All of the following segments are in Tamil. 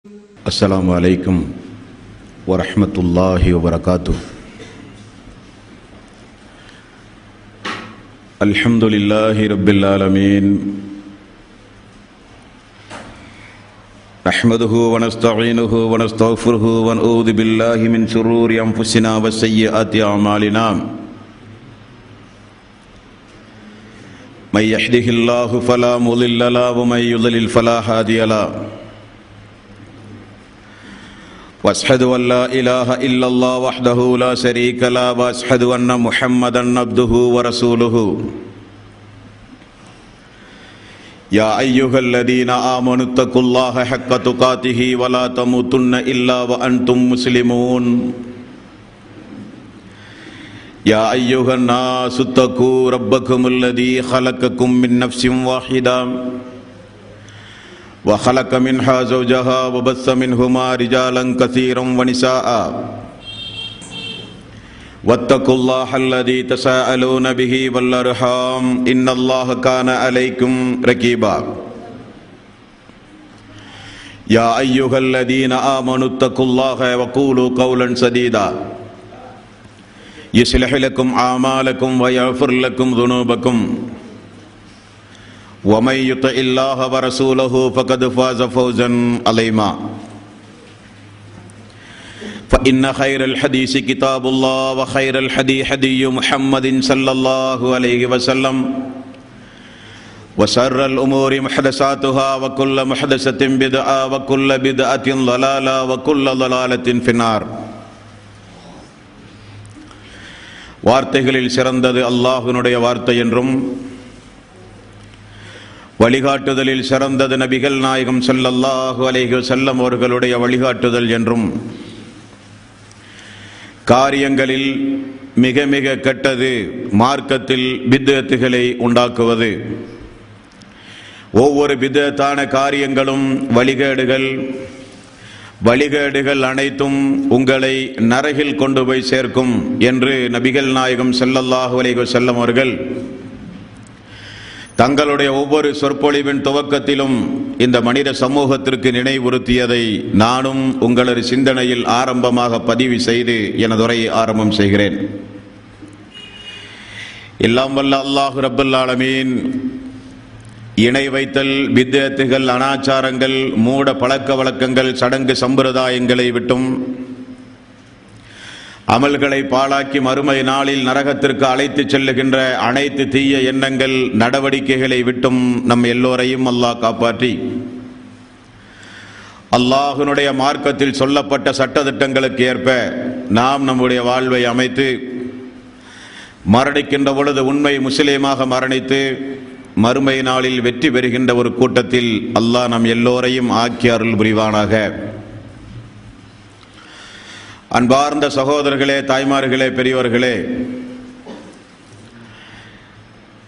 السلام عليكم ورحمة الله وبركاته. الحمد لله رب العالمين، نحمده ونستعينه ونستغفره ونعوذ بالله من شرور أنفسنا وسيئات أعمالنا. من يهده الله فلا مضل له ومن يضلل فلا هادي له. واشهد ان لا اله الا الله وحده لا شريك له واشهد ان محمدا عبده ورسوله. يا ايها الذين امنوا اتقوا الله حق تقاته ولا تموتن الا وانتم مسلمون. يا ايها الناس اتقوا ربكم الذي خلقكم من نفس واحده وخلق منها زوجها وبث منهما رجالا كثيرا ونساء. واتقوا الله الذي تساءلون به والارحام ان الله كان عليكم رقيبا. يا ايها الذين امنوا اتقوا الله وقولوا قولا سديدا يصلح لكم اعمالكم ويغفر لكم ذنوبكم ومن يطع الله ورسوله فقد فاز فوزا عظيما. فإن خير الحديث كتاب الله وخير الهدي هدي محمد صلى الله عليه وسلم وشر الأمور محدثاتها وكل محدثة بدعة وكل بدعة ضلالة وكل ضلالة في النار. வார்த்தைகளில் சிறந்தது அல்லாஹ்வினுடைய வார்த்தை என்றும் வழிகாட்டுதலில் சிறந்தது நபிகள் நாயகம் ஸல்லல்லாஹு அலைஹி வஸல்லம் அவர்களுடைய வழிகாட்டுதல் என்றும் காரியங்களில் மிக மிக கெட்டது மார்க்கத்தில் பித்அத்துகளை உண்டாக்குவது. ஒவ்வொரு பித்அத்தான காரியங்களும் வழிகேடுகள் அனைத்தும் உங்களை நரகில் கொண்டு போய் சேர்க்கும் என்று நபிகள் நாயகம் ஸல்லல்லாஹு அலைஹி வஸல்லம் அவர்கள் தங்களுடைய ஒவ்வொரு சொற்பொழிவின் துவக்கத்திலும் இந்த மனித சமூகத்திற்கு நினைவுறுத்தியதை நானும் உங்களது சிந்தனையில் ஆரம்பமாக பதிவு செய்து எனது உரையை ஆரம்பம் செய்கிறேன். எல்லாம் வல்ல அல்லாஹ் ரப்பல் ஆலமீன் இணை வைத்தல், பித்அத்துகள், அனாச்சாரங்கள், மூட பழக்க வழக்கங்கள், சடங்கு சம்பிரதாயங்களை விட்டும் அமல்களை பாழாக்கி மறுமை நாளில் நரகத்திற்கு அழைத்து செல்லுகின்ற அனைத்து தீய எண்ணங்கள், நடவடிக்கைகளை விட்டும் நம் எல்லோரையும் அல்லாஹ் காப்பாற்றி அல்லாஹ்வினுடைய மார்க்கத்தில் சொல்லப்பட்ட சட்டதிட்டங்களுக்கு ஏற்ப நாம் நம்முடைய வாழ்வை அமைத்து மரணிக்கின்ற பொழுது உண்மை முஸ்லீமாக மரணித்து மறுமை நாளில் வெற்றி பெறுகின்ற ஒரு கூட்டத்தில் அல்லாஹ் நம் எல்லோரையும் ஆக்கி அருள் புரிவானாக. அன்பார்ந்த சகோதரர்களே, தாய்மார்களே, பெரியோர்களே,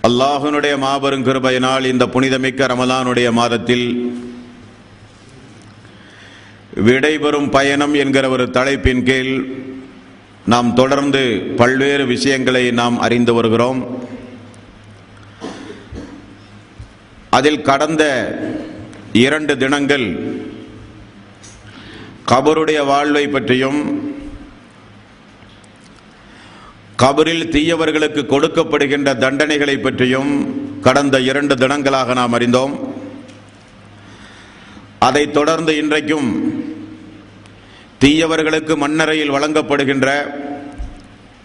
அல்லாஹ்வினுடைய மாபெரும் கிருபையினால் இந்த புனிதமிக்க ரமலானுடைய மாதத்தில் விடைபெறும் பயணம் என்கிற ஒரு தலைப்பின் கீழ் நாம் தொடர்ந்து பல்வேறு விஷயங்களை நாம் அறிந்து வருகிறோம். அதில் கடந்த 2 தினங்கள் கபருடைய வாழ்வை பற்றியும் கபரில் தீயவர்களுக்கு கொடுக்கப்படுகின்ற தண்டனைகளை பற்றியும் கடந்த 2 தினங்களாக நாம் அறிந்தோம். அதைத் தொடர்ந்து இன்றைக்கும் தீயவர்களுக்கு மண்ணறையில் வழங்கப்படுகின்ற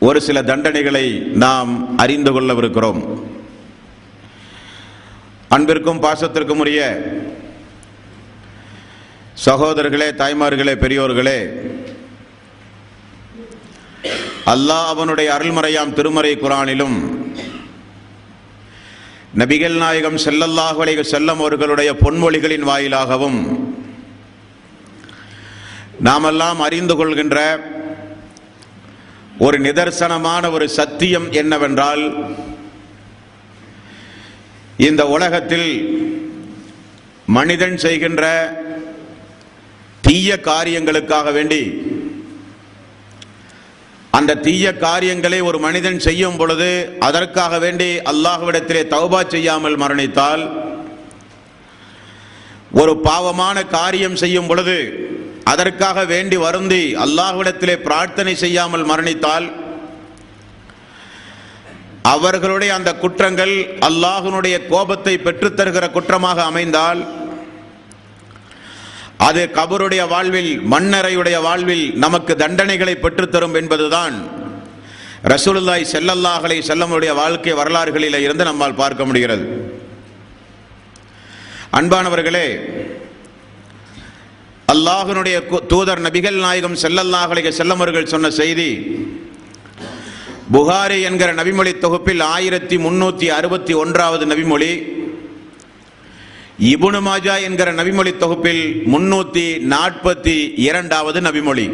ஒரு சில தண்டனைகளை நாம் அறிந்து கொள்ளவிருக்கிறோம். அன்பிற்கும் பாசத்திற்கும் உரிய சகோதரர்களே, தாய்மார்களே, பெரியோர்களே, அல்லாஹ் அவனுடைய அருள்மறையாம் திருமறை குர்ஆனிலும் நபிகள் நாயகம் ஸல்லல்லாஹு அலைஹி வஸல்லம் அவர்களுடைய பொன்மொழிகளின் வாயிலாகவும் நாமெல்லாம் அறிந்து கொள்கின்ற ஒரு நிதர்சனமான ஒரு சத்தியம் என்னவென்றால், இந்த உலகத்தில் மனிதன் செய்கின்ற தீய காரியங்களுக்காக வேண்டி, அந்த தீய காரியங்களை ஒரு மனிதன் செய்யும் பொழுது அதற்காக வேண்டி அல்லாஹ்விடத்திலே தௌபா செய்யாமல் மரணித்தால் ஒரு பாவமான காரியம் செய்யும் பொழுது அதற்காக வேண்டி வருந்தி அல்லாஹ்விடத்திலே பிரார்த்தனை செய்யாமல் மரணித்தால் அவர்களுடைய அந்த குற்றங்கள் அல்லாஹ்வினுடைய கோபத்தை பெற்றுத்தருகிற குற்றமாக அமைந்தால் அது கபருடைய வாழ்வில், மண்ணறையுடைய வாழ்வில் நமக்கு தண்டனைகளை பெற்றுத்தரும் என்பதுதான் ரசூலுல்லாஹி ஸல்லல்லாஹு அலைஹி வஸல்லமுடைய வாழ்க்கை வரலாறுகளில் இருந்து நம்மால் பார்க்க முடிகிறது. அன்பானவர்களே, அல்லாஹ்வினுடைய தூதர் நபிகள் நாயகம் ஸல்லல்லாஹு அலைஹி வஸல்லம் அவர்கள் சொன்ன செய்தி புகாரி என்கிற நபிமொழி தொகுப்பில் 1361வது நபிமொழி, இப்னு மாஜா என்கிற நபிமொழி தொகுப்பில் 342வது நபிமொழி.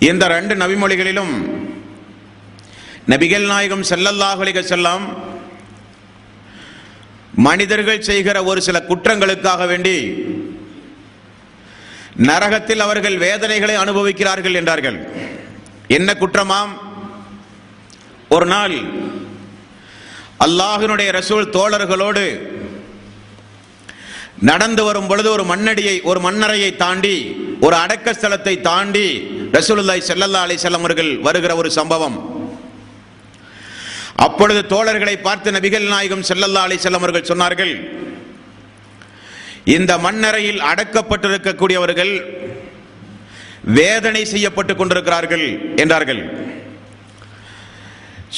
இந்த 2 நபிமொழிகளிலும் நபிகள் நாயகம் ஸல்லல்லாஹு அலைஹி வஸல்லம் மனிதர்கள் செய்கிற ஒரு சில குற்றங்களுக்காக வேண்டி நரகத்தில் அவர்கள் வேதனைகளை அனுபவிக்கிறார்கள் என்றார்கள். என்ன குற்றமாம்? ஒரு நாள் அல்லாஹ்வினுடைய ரசூல் தோழர்களோடு நடந்து வரும் பொழுது ஒரு மண்ணறையை தாண்டி, ஒரு அடக்க ஸ்தலத்தை தாண்டி ரசூலுல்லாஹி ஸல்லல்லாஹு அலைஹி வஸல்லம் அவர்கள் வருகிற ஒரு சம்பவம். அப்பொழுது தோழர்களை பார்த்து நபிகள் நாயகம் ஸல்லல்லாஹு அலைஹி வஸல்லம் அவர்கள் சொன்னார்கள், இந்த மண்ணறையில் அடக்கப்பட்டிருக்கக்கூடியவர்கள் வேதனை செய்யப்பட்டுக் கொண்டிருக்கிறார்கள் என்றார்கள்.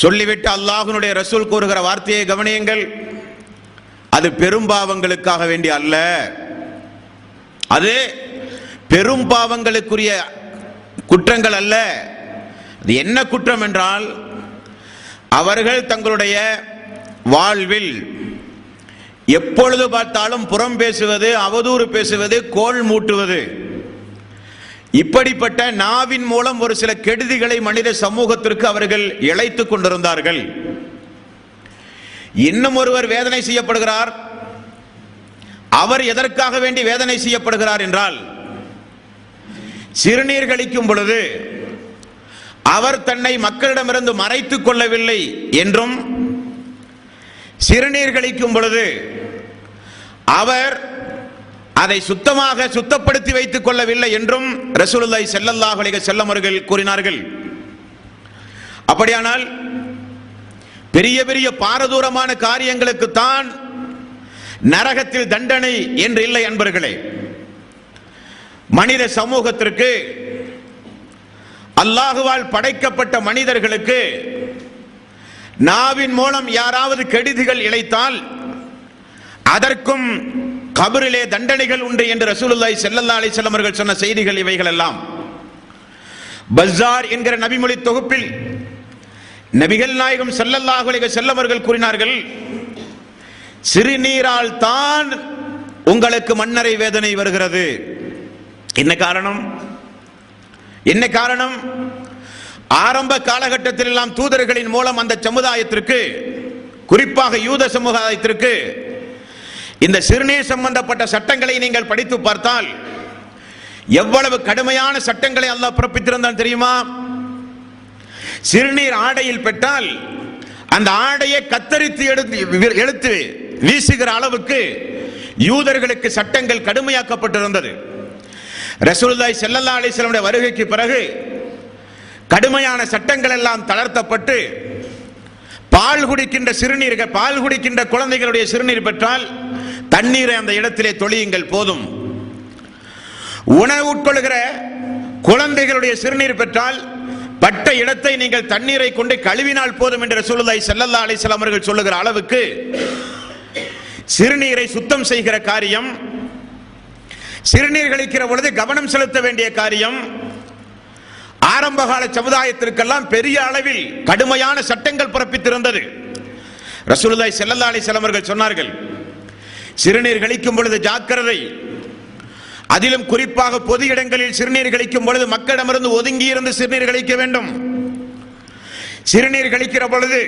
சொல்லிவிட்டு அல்லாஹ்வினுடைய ரசூல் கூறுகிற வார்த்தையை கவனியுங்கள், அது பெரும்பாவங்களுக்காக வேண்டி அல்ல, அது பெரும்பாவங்களுக்குரிய குற்றங்கள் அல்ல. அது என்ன குற்றம் என்றால், அவர்கள் தங்களுடைய வாழ்வில் எப்பொழுது பார்த்தாலும் புறம் பேசுவது, அவதூறு பேசுவது, கோள் மூட்டுவது, இப்படிப்பட்ட நாவின் மூலம் ஒரு சில கெடுதிகளை மனித சமூகத்திற்கு அவர்கள் இழைத்துக் கொண்டிருந்தார்கள். இன்னும் ஒருவர் வேதனை செய்யப்படுகிறார். அவர் எதற்காக வேண்டி வேதனை செய்யப்படுகிறார் என்றால், சிறுநீர் கழிக்கும் பொழுது அவர் தன்னை மக்களிடமிருந்து மறைத்துக் கொள்ளவில்லை என்றும், சிறுநீர் கழிக்கும் பொழுது அவர் அதை சுத்தப்படுத்தி வைத்துக் கொள்ளவில்லை என்றும் ரசூலுல்லாஹி ஸல்லல்லாஹு அலைஹி வஸல்லம் அவர்கள் கூறினார்கள். அப்படியானால் பெரிய பெரிய பாரதூரமான காரியங்களுக்கு தான் நரகத்தில் தண்டனை என்று இல்லை அன்பர்களே. மனித சமூகத்திற்கு, அல்லாஹுவால் படைக்கப்பட்ட மனிதர்களுக்கு நாவின் மூலம் யாராவது கெடுதிகள் இழைத்தால் அதற்கும் கபரிலே தண்டனைகள் உண்டு என்று ரசூலுல்லாஹி ஸல்லல்லாஹு அலைஹி வஸல்லம் அவர்கள் சொன்ன செய்திகள் இவைகள் எல்லாம். பஸார் என்கிற நபிமொழி தொகுப்பில் நபிகள் நாயகம் ஸல்லல்லாஹு அலைஹி வஸல்லம் அவர்கள் கூறினார்கள், சிறுநீரால் தான் உங்களுக்கு மண்ணறை வேதனை வருகிறது. என்ன காரணம்? என்ன காரணம்? ஆரம்ப காலகட்டத்தில் எல்லாம் தூதர்களின் மூலம் அந்த சமுதாயத்திற்கு, குறிப்பாக யூத சமுதாயத்திற்கு இந்த சிறுநீர் சம்பந்தப்பட்ட சட்டங்களை நீங்கள் படித்து பார்த்தால் எவ்வளவு கடுமையான சட்டங்களை அல்லாஹ் பிறப்பித்திருந்தான் தெரியுமா? சிறுநீர் ஆடையில் பெற்றால் அந்த ஆடையை கத்தரித்து எடுத்து வீசுகிற அளவுக்கு யூதர்களுக்கு சட்டங்கள் கடுமையாக்கப்பட்டிருந்தது. ரசூலுல்லாஹி ஸல்லல்லாஹு அலைஹி வஸல்லம் வருகைக்கு பிறகு கடுமையான சட்டங்கள் எல்லாம் தளர்த்தப்பட்டு, பால் குடிக்கின்ற குழந்தைகளுடைய சிறுநீர் பெற்றால் தண்ணீரை அந்த இடத்திலே தொழியுங்கள் போதும். உணவு உட்கொள்கிற குழந்தைகளுடைய சிறுநீர் பெற்றால் பட்ட இடத்தை நீங்கள் தண்ணீரை கொண்டு கழுவினால் போதும் என்று ரசூலுல்லாஹி ஸல்லல்லாஹு அலைஹி வஸல்லம் அவர்கள் சொல்லுகிற அளவுக்கு சிறுநீரை சுத்தம் செய்கிற காரியம், சிறுநீர் கழிக்கிற பொழுது கவனம் செலுத்த வேண்டிய காரியம், ஆரம்பகால சமுதாயத்திற்கெல்லாம் பெரிய அளவில் கடுமையான சட்டங்கள் பிறப்பித்திருந்தது. ரசூலுல்லாஹி ஸல்லல்லாஹு அலைஹி வஸல்லம் அவர்கள் சொன்னார்கள், சிறுநீர் கழிக்கும் பொழுது ஜாக்கிரதை. அதிலும் குறிப்பாக பொது இடங்களில் சிறுநீர் கழிக்கும் பொழுது மக்களிடமிருந்து ஒதுங்கி இருந்து சிறுநீர் கழிக்க வேண்டும். சிறுநீர் கழிக்கிற பொழுது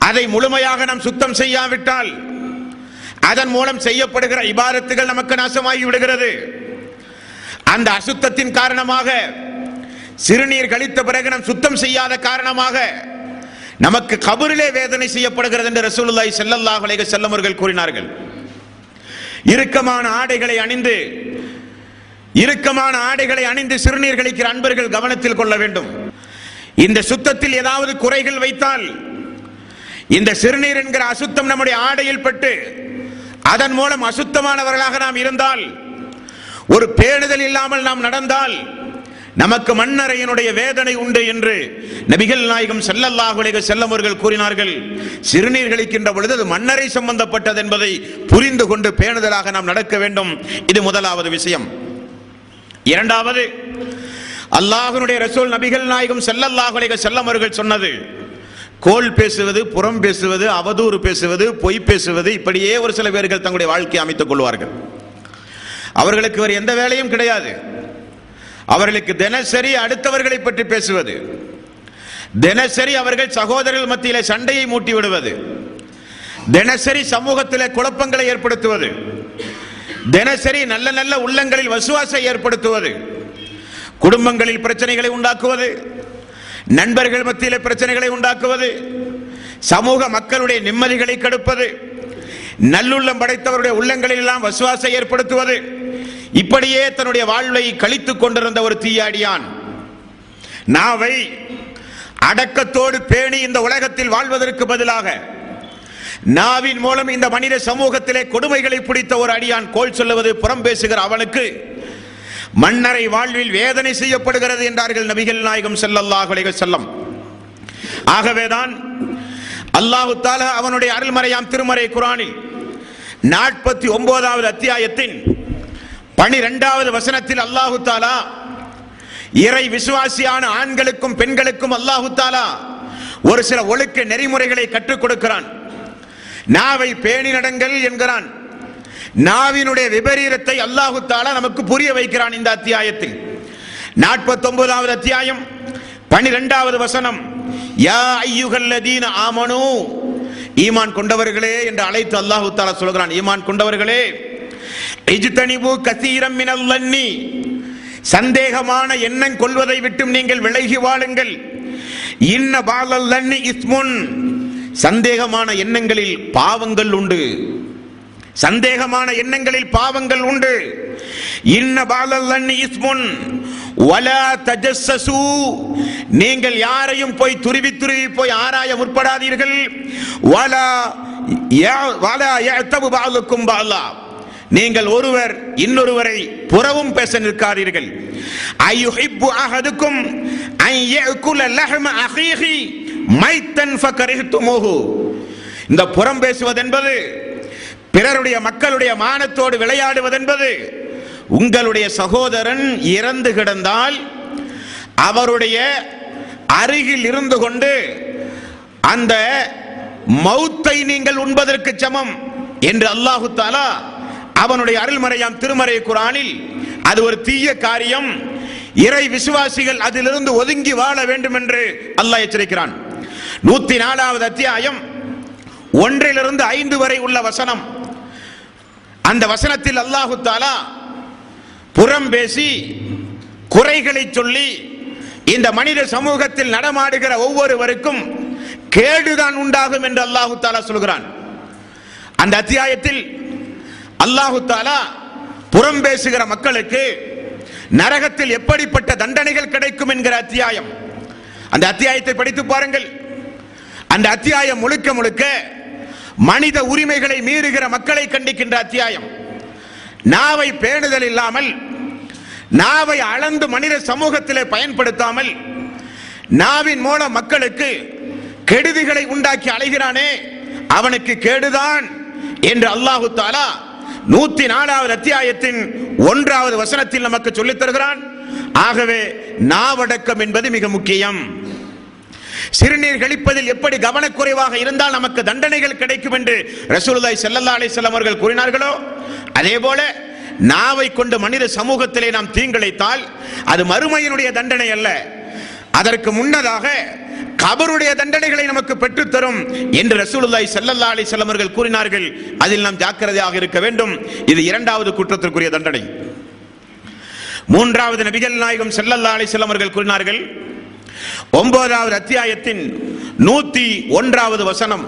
அதை முழுமையாக நாம் சுத்தம் செய்யாவிட்டால் அதன் மூலம் செய்யப்படுகிற இபாதத்துகள் நமக்கு நாசமாகி விடுகிறது. அந்த அசுத்தத்தின் காரணமாக, சிறுநீர் கழித்த பிறகு நாம் சுத்தம் செய்யாத காரணமாக நமக்கு கபரிலே வேதனை செய்யப்படுகிறது என்று ரசூலுல்லாஹி ஸல்லல்லாஹு அலைஹி வஸல்லம் அவர்கள் கூறினார்கள். இறுக்கமான ஆடைகளை அணிந்து சிறுநீர் கழிக்கிற அன்பர்கள் கவனத்தில் கொள்ள வேண்டும். இந்த சுத்தத்தில் ஏதாவது குறைகள் வைத்தால், இந்த சிறுநீர் என்கிற அசுத்தம் நம்முடைய ஆடையில் பட்டு அதன் மூலம் அசுத்தமானவர்களாக நாம் இருந்தால், ஒரு பேணுதல் இல்லாமல் நாம் நடந்தால் நமக்கு மண்ணறையினுடைய வேதனை உண்டு என்று நபிகள் நாயகம் ஸல்லல்லாஹு அலைஹி வஸல்லம் அவர்கள் கூறினார்கள். சிறுநீர் கழிக்கின்ற பொழுது அது மண்ணறை சம்பந்தப்பட்டது என்பதை புரிந்து கொண்டு பேணுதலாக நாம் நடக்க வேண்டும். இது முதலாவது விஷயம். இரண்டாவது, அல்லாஹ்வுடைய ரசூல் நபிகள் நாயகம் ஸல்லல்லாஹு அலைஹி வஸல்லம் அவர்கள் சொன்னது, கோல் பேசுவது, புறம் பேசுவது, அவதூறு பேசுவது, பொய் பேசுவது, இப்படியே ஒரு சில பேர்கள் தங்களுடைய வாழ்க்கையை அமைத்துக் கொள்வார்கள். அவர்களுக்கு வேறு எந்த வேலையும் கிடையாது. அவர்களுக்கு தினசரி அடுத்தவர்களை பற்றி பேசுவது, தினசரி அவர்கள் சகோதரர்கள் மத்தியிலே சண்டையை மூட்டி விடுவது, தினசரி சமூகத்திலே குழப்பங்களை ஏற்படுத்துவது, தினசரி நல்ல நல்ல உள்ளங்களில் வசுவாசை ஏற்படுத்துவது, குடும்பங்களில் பிரச்சனைகளை உண்டாக்குவது, நண்பர்கள் மத்தியிலே பிரச்சனைகளை உண்டாக்குவது, சமூக மக்களுடைய நிம்மதிகளை கெடுப்பது, நல்லுள்ளம் படைத்தவருடைய உள்ளங்களில் எல்லாம் வசுவாசை ஏற்படுத்துவது, இப்படியே தன்னுடைய வாழ்வை கழித்துக் கொண்டிருந்த ஒரு தீயாடியான் நாவை அடக்கத்தோடு பேணி இந்த உலகத்தில் வாழ்வதற்கு பதிலாக நாவின் மூலம் இந்த மனித சமூகத்திலே கொடுமைகளை பிடித்த ஒரு அடியான் கோல் சொல்லுவது, புறம் பேசுகிற அவனுக்கு மண்ணறை வாழ்வில் வேதனை செய்யப்படுகிறது என்றார்கள் நபிகள் நாயகம் ஸல்லல்லாஹு அலைஹி வஸல்லம். ஆகவேதான் அல்லாஹ் தஆலா அவனுடைய அருள்மறையாம் திருமறை குர்ஆனில் 49வது அத்தியாயத்தின் 12வது வசனத்தில் அல்லாஹ் தஆலா இறை விசுவாசியான ஆண்களுக்கும் பெண்களுக்கும் அல்லாஹ் தஆலா ஒரு சில ஒழுக்க நெறிமுறைகளை கற்றுக் கொடுக்கிறான். நாவை பேணி நடங்கள் என்கிறான். நாவினுடைய விபரீதத்தை அல்லாஹ் தஆலா நமக்கு புரிய வைக்கிறான். இந்த அத்தியாயத்தில் 49வது அத்தியாயம் 12வது வசனம், யா அய்யுஹல்லதீன ஆமனூ, ஈமான் கொண்டவர்களே என்று அழைத்து அல்லாஹ் தஆலா சொல்கிறான். ஈமான் கொண்டவர்களே, இஜ்தனிபு கஸீரம் மினல் லன்னி, சந்தேகமான எண்ணம் கொள்வதை விட்டும் நீங்கள் விலகி வாழுங்கள். இன்ன பாலல் லன்னி இஸ்முன், சந்தேகமான எண்ணங்களில் பாவங்கள் உண்டு. சந்தேகமான எண்ணங்களில் பாவங்கள் உண்டு. இன்ன பாலல் லன்னி இஸ்முன் வலா தஜஸ்ஸசு, நீங்கள் யாரையும் போய் துருவி போய் ஆராய முற்படாதீர்கள். வலா யஅதபு பஅதுக்கும் பஅலா, நீங்கள் ஒருவர் இன்னொருவரை புறவும் பேச நிற்காதீர்கள். அய்யுஹிப்பு அஹதுக்கும் அன் யஅகுல லஹ்ம அஹீஹி மைத்தன் ஃபகரிஹ்துமுஹு, இந்த புறம் பேசுவது என்பது, பிறருடைய மக்களுடைய மானத்தோடு விளையாடுவது என்பது, உங்களுடைய சகோதரன் இறந்து கிடந்தால் அவருடைய அருகில் இருந்து கொண்டு அந்த மௌத்தை நீங்கள் உண்பதற்கு சமம் என்று அல்லாஹ் தஆலா அவனுடைய அருள்மறையாம் திருமறை குர்ஆனில் அது ஒரு தீய காரியம், இறை விசுவாசிகள் அதிலிருந்து ஒதுங்கி வாழ வேண்டும் என்று அல்லாஹ் எச்சரிக்கிறான். 104வது அத்தியாயம் 1 to 5 வரை உள்ள வசனம், அந்த வசனத்தில் அல்லாஹ் தஆலா புறம் பேசி குறைகளை சொல்லி இந்த மனித சமூகத்தில் நடமாடுகிற ஒவ்வொருவருக்கும் கேடுதான் உண்டாகும் என்று அல்லாஹ் தஆலா சொல்கிறான். அந்த அத்தியாயத்தில் அல்லாஹ் தஆலா புறம் பேசுகிற மக்களுக்கு நரகத்தில் எப்படிப்பட்ட தண்டனைகள் கிடைக்கும் என்கிற அத்தியாயம். அந்த அத்தியாயத்தை படித்து பாருங்கள். அந்த அத்தியாயம் முழுக்க முழுக்க மனித உரிமைகளை மீறுகிற மக்களை கண்டிக்கின்ற அத்தியாயம். நாவை பேணுதல் இல்லாமல், நாவை அளந்து மனித சமூகத்திலே பயன்படுத்தாமல், நாவின் மூலம் மக்களுக்கு கெடுதிகளை உண்டாக்கி அலைகிறானே அவனுக்கு கேடுதான் என்று அல்லாஹ் தஆலா 104வது அத்தியாயத்தின் 1வது வசனத்தில் நமக்கு சொல்லித் தருகிறான். ஆகவே நாவடக்கம் என்பது மிக முக்கியம். சிறுநீர் கழிப்பதில் எப்படி கவனக்குறைவாக இருந்தால் நமக்கு தண்டனைகள் கிடைக்கும் என்று ரசூலுல்லாஹி ஸல்லல்லாஹு அலைஹி வஸல்லம் அவர்கள் கூறினார்களோ, அதே போல நாவை கொண்டு மனித சமூகத்திலே நாம் தீங்கிழைத்தால் அது மறுமையினுடைய தண்டனை அல்ல, அதற்கு முன்னதாக கபருடைய தண்டனைகளை நமக்கு பெற்றுத்தரும் என்று ரசூலுல்லாஹி ஸல்லல்லாஹு அலைஹி வஸல்லம் அவர்கள் கூறினார்கள். அதில் நாம் ஜாக்கிரதையாக இருக்க வேண்டும். இது 2வது குற்றத்திற்குரிய தண்டனை. 3வது நபிகள் நாயகம் ஸல்லல்லாஹு அலைஹி வஸல்லம் அவர்கள் கூறினார்கள், 9வது அத்தியாயத்தின் 101வது வசனம்,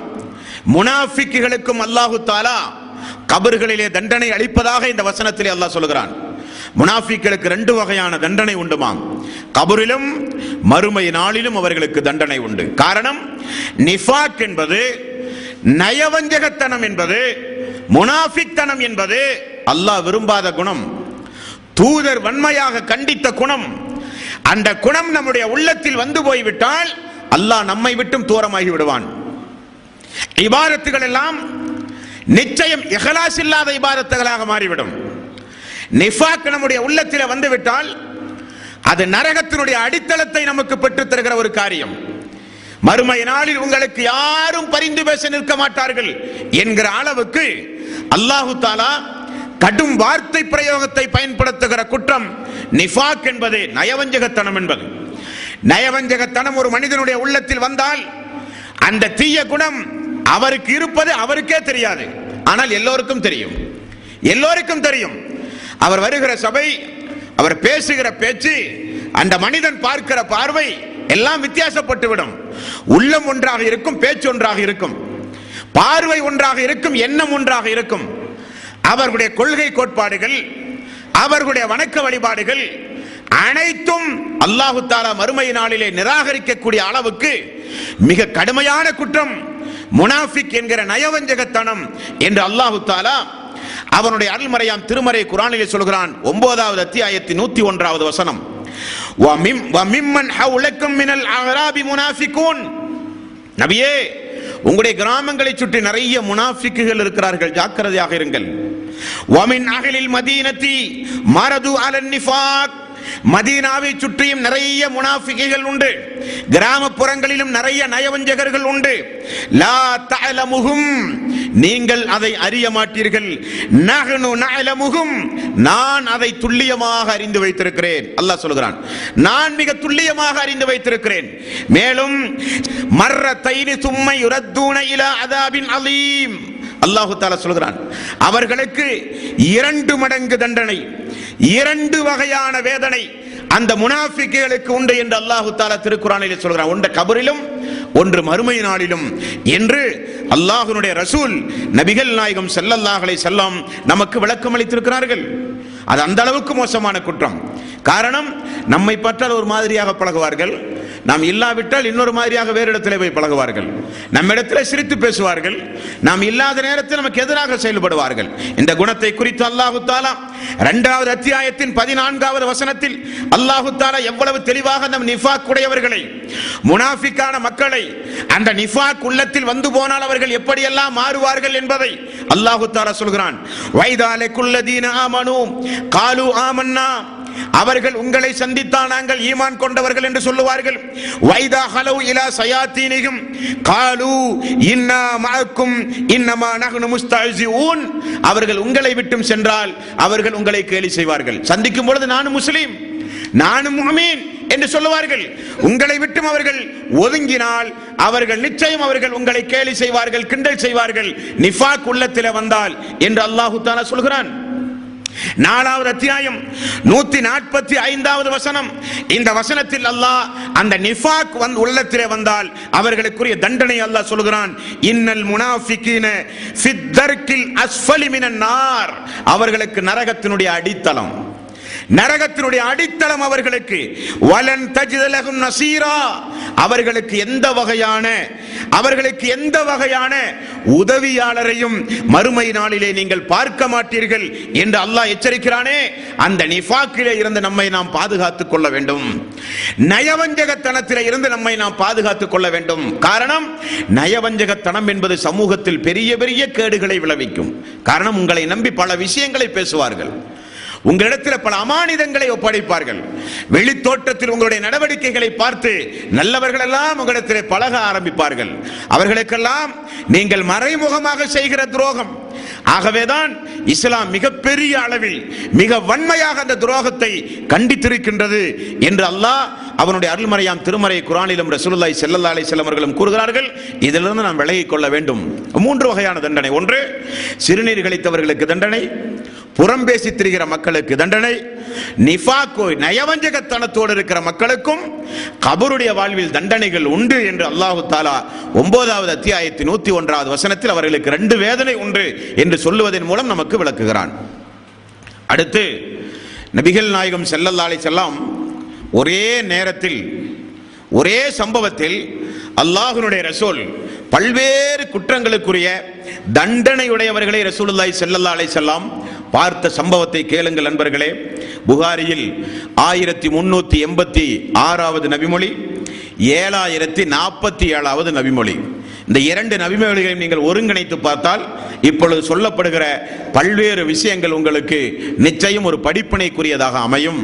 முனாஃபிக்குகளுக்கும் அல்லாஹ் தஆலா கபர்களிலே தண்டனை அளிப்பதாக இந்த வசனத்திலே அல்லாஹ் சொல்கிறான். முனாஃபிக்களுக்கு 2 வகையான தண்டனை உண்டுமாம். கபரிலும் மறுமை நாளிலும் அவர்களுக்கு தண்டனை உண்டு. காரணம், நிஃபாக் என்பது, நயவஞ்சகத்தனம் என்பது, முனாஃபிக்தனம் என்பது அல்லாஹ் விரும்பாத குணம். தூதர் வன்மையாக கண்டித்த குணம். அந்த குணம் நம்முடைய உள்ளத்தில் வந்து போய்விட்டால் அல்லாஹ் நம்மை விட்டும் தூரமாகி விடுவான். இபாதத்துகள் எல்லாம் நிச்சயம் இஹ்லாஸ் இல்லாத இபாதத்துகளாக மாறிவிடும். நிஃபாக் நம்முடைய உள்ளத்தில் வந்துவிட்டால் அது நரகத்தினுடைய அடித்தளத்தை நமக்கு பெற்றுத் தருகிற ஒரு காரியம். மறுமை நாளில் உங்களுக்கு யாரும் பரிந்து பேச நிற்க மாட்டார்கள் என்கிற அளவுக்கு அல்லாஹு தஆலா கடும் வார்த்தை பிரயோகத்தை பயன்படுத்துகிற குற்றம் நிஃபாக் என்பது, நயவஞ்சகத்தனம் என்பது. நயவஞ்சகத்தனம் ஒரு மனிதனுடைய உள்ளத்தில் வந்தால் அந்த தீய குணம் அவருக்கு இருப்பது அவருக்கே தெரியாது, ஆனால் எல்லோருக்கும் தெரியும். எல்லோருக்கும் தெரியும். அவர் வருகிற சபை, அவர் பேசுகிற பேச்சு, அந்த மனிதன் பார்க்கிற பார்வை எல்லாம் வித்தியாசப்பட்டுவிடும். உள்ளம் ஒன்றாக இருக்கும், பேச்சு ஒன்றாக இருக்கும், பார்வை ஒன்றாக இருக்கும், எண்ணம் ஒன்றாக இருக்கும். அவர்களுடைய கொள்கை கோட்பாடுகள், அவர்களுடைய வணக்க வழிபாடுகள் அனைத்தும் அல்லாஹு தஆலா மறுமை நாளிலே நிராகரிக்கக்கூடிய அளவுக்கு மிக கடுமையான குற்றம் முனாஃபிக் என்கிற நயவஞ்சகத்தனம் என்று அல்லாஹு தஆலா அவனுடைய அருள்மறையாம் திருமறை குர்ஆனிலே சொல்கிறான். 9வது அத்தியாயத்தின் 101வது வசனம், வமிம்மன் ஹவுலக்கும் மினல் அஅராபி முனாஃபிகூன். நபியே, உங்களுடைய கிராமங்களை சுற்றி நிறைய முனாஃபிக்குகள் இருக்கிறார்கள், ஜாக்கிரதையாக இருங்கள். வமின் அஹ்லில் மதீனத்தி மரது அலன் நிஃபாக். மதீனாவை சுற்றியும் நிறைய முனாஃபிக்குகள் உண்டு, கிராமப்புறங்களிலும் நிறைய நயவஞ்சகர்கள் உண்டு. லா தஅலமுஹும், நீங்கள் அதை அறிய மாட்டீர்கள். நஹ்னு நஅலமுஹும், நான் அதை துல்லியமாக அறிந்து வைத்திருக்கிறேன். அல்லாஹ் சொல்கிறான், நான் மிக துல்லியமாக அறிந்து வைத்திருக்கிறேன். மேலும் மர்ரத்தைனி சும்மை யுரத்தூன இலா அதாபின் அலீம். அல்லாஹு தஆலா சொல்கிறான், அவர்களுக்கு 2 மடங்கு தண்டனை, 2 வகையான வேதனை அந்த முனாஃபிக்குகளுக்கு உண்டு என்று அல்லாஹு தஆலா திருக்குர்ஆனிலே சொல்கிறான். ஒன்று கபரிலும், ஒன்று மறுமை நாளிலும் என்று அல்லாஹ்வுடைய ரசூல் நபிகள் நாயகம் ஸல்லல்லாஹு அலைஹி வஸல்லம் நமக்கு விளக்கம் அளித்திருக்கிறார்கள். அது அந்த அளவுக்கு மோசமான குற்றம். காரணம், நம்மை பற்றால் ஒரு மாதிரியாக பழகுவார்கள், நாம் இல்லாவிட்டால் இன்னொரு மாதிரியாக வேறு இடத்துல போய் பழகுவார்கள். நம்மிடத்தில் சிரித்து பேசுவார்கள், நாம் இல்லாத நேரத்தில் நமக்கு எதிராக செயல்படுவார்கள். இந்த குணத்தை குறித்து அல்லாஹு தஆலா 2வது அத்தியாயத்தின் 14வது வசனத்தில் அல்லாஹு தஆலா எவ்வளவு தெளிவாக நம் நிஃபாக் உடையவர்களை, முனாஃபிக்கான மக்களை, அந்த நிஃபாக் உள்ளத்தில் வந்து போனால் அவர்கள் எப்படியெல்லாம் மாறுவார்கள் என்பதை அல்லாஹு தஆலா சொல்கிறான். வைதாலகுல்லதீன ஆமனு காலு ஆமன்னா, அவர்கள் உங்களை சந்தித்தால் நாங்கள் ஈமான் கொண்டவர்கள் என்று சொல்லுவார்கள். வைதா ஹலவு இலா ஸயாத்தீனிஹிம் காலு இன்னா மஅக்கும் இன்னமா நஹ்னு முஸ்தஹ்சிஊன். அவர்கள் உங்களை விட்டும் சென்றால் அவர்கள் உங்களை கேலி செய்வார்கள். சந்திக்கும் பொழுது நானும் முஸ்லீம், நானும் முஃமின் என்று சொல்லுவார்கள். உங்களை விட்டும் அவர்கள் ஒதுங்கினால் அவர்கள் நிச்சயம் அவர்கள் உங்களை கேலி செய்வார்கள், கிண்டல் செய்வார்கள், நிஃபாக் உள்ளத்திலே வந்தால் என்று அல்லாஹு தஆலா சொல்கிறான். 4வது அத்தியாயம் 145வது வசனம். இந்த வசனத்தில் அல்லாஹ் அந்த நிஃபாக் உள்ளத்திலே வந்தால் அவர்களுக்குரிய தண்டனை அல்லாஹ் சொல்கிறான். இன்னல் முனாஃபிகீன ஃபித் தர்கில் அஸ்ஃபலி மினன் நார். அவர்களுக்கு நரகத்தினுடைய அடித்தளம், நரகத்தினுடைய அடித்தளம் அவர்களுக்கு. வலன் தஜித லஹும் நஸீரா. அவர்களுக்கு எந்த வகையான உதவியாளரையும் மறுமை நாளிலே நீங்கள் பார்க்க மாட்டீர்கள் என்று அல்லாஹ் எச்சரிக்கிறானே. அந்த நிஃபாக்கிலே இருந்து நம்மை நாம் பாதுகாத்துக் கொள்ள வேண்டும், நயவஞ்சகத்தனத்திலே இருந்து நம்மை நாம் பாதுகாத்துக் கொள்ள வேண்டும். காரணம், நயவஞ்சகத்தனம் என்பது சமூகத்தில் பெரிய பெரிய கேடுகளை விளைவிக்கும். காரணம், உங்களை நம்பி பல விஷயங்களை பேசுவார்கள், உங்களிடத்தில் பல அமானிதங்களை ஒப்படைப்பார்கள். வெளித்தோட்டத்தில் உங்களுடைய நடவடிக்கைகளை பார்த்து நல்லவர்கள் எல்லாம் உங்களிடத்தில் பழக ஆரம்பிப்பார்கள். அவர்களுக்கெல்லாம் நீங்கள் மறைமுகமாக செய்கிற துரோகம். ஆகவேதான் இஸ்லாம் மிகப்பெரிய அளவில் மிக வன்மையாக அந்த துரோகத்தை கண்டித்திருக்கின்றது என்று அல்லாஹ் அவனுடைய அருள்மறையாம் திருமறை குர்ஆனிலும் ரசூலுல்லாஹி ஸல்லல்லாஹு அலைஹி வஸல்லம் அவர்களும் கூறுகிறார்கள். இதிலிருந்து நாம் விலகிக் கொள்ள வேண்டும். 3 வகையான தண்டனை. ஒன்று, சிறுநீர் கழித்தவர்களுக்கு தண்டனை. புறம் பேசி திரிகிற மக்களுக்கு தண்டனை, நிஃபாக்கு நயவஞ்சகத்தனத்தோடு இருக்கிற மக்களுக்கும் கபருடைய வாழ்வில் தண்டனைகள் உண்டு என்று அல்லாஹு தஆலா 9வது அத்தியாயத்தின் 101வது வசனத்தில் அவர்களுக்கு 2 வேதனை உண்டு என்று சொல்லுவதன் மூலம் நமக்கு விளக்குகிறான். அடுத்து நபிகள் நாயகம் ஸல்லல்லாஹு அலைஹி வஸல்லம் ஒரே நேரத்தில் ஒரே சம்பவத்தில் அல்லாஹ்வுடைய ரசூல் பல்வேறு குற்றங்களுக்குரிய தண்டனையுடையவர்களை ரசூலுல்லாஹி ஸல்லல்லாஹு அலைஹி வஸல்லம் பார்த்த சம்பவத்தை கேளுங்கள் நண்பர்களே. புகாரியில் 1386வது நபிமொழி, 7047வது நபிமொழி. இந்த 2 நபிமொழிகளையும் நீங்கள் ஒருங்கிணைத்து பார்த்தால் இப்பொழுது சொல்லப்படுகிற பல்வேறு விஷயங்கள் உங்களுக்கு நிச்சயம் ஒரு படிப்பினைக்குரியதாக அமையும்.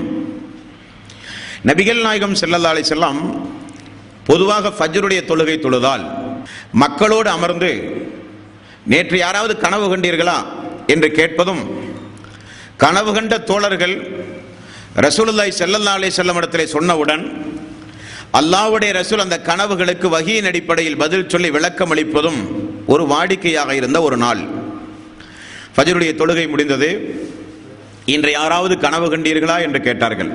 நபிகள் நாயகம் ஸல்லல்லாஹு அலைஹி வஸல்லம் பொதுவாக ஃபஜ்ருடைய தொழுகை தொழுதால் மக்களோடு அமர்ந்து நேற்று யாராவது கனவு கண்டீர்களா என்று கேட்பதும், கனவு கண்ட தோழர்கள் ரசூலுல்லாஹி ஸல்லல்லாஹு அலைஹி வஸல்லம் இடத்திலே சொன்னவுடன் அல்லாஹ்வுடைய ரசூல் அந்த கனவுகளுக்கு வஹீயின் அடிப்படையில் பதில் சொல்லி விளக்கம் அளிப்பதும் ஒரு வாடிக்கையாக இருந்த ஒரு நாள். ஃபஜ்ருடைய தொழுகை முடிந்தது. இன்று யாராவது கனவு கண்டீர்களா என்று கேட்டார்கள்.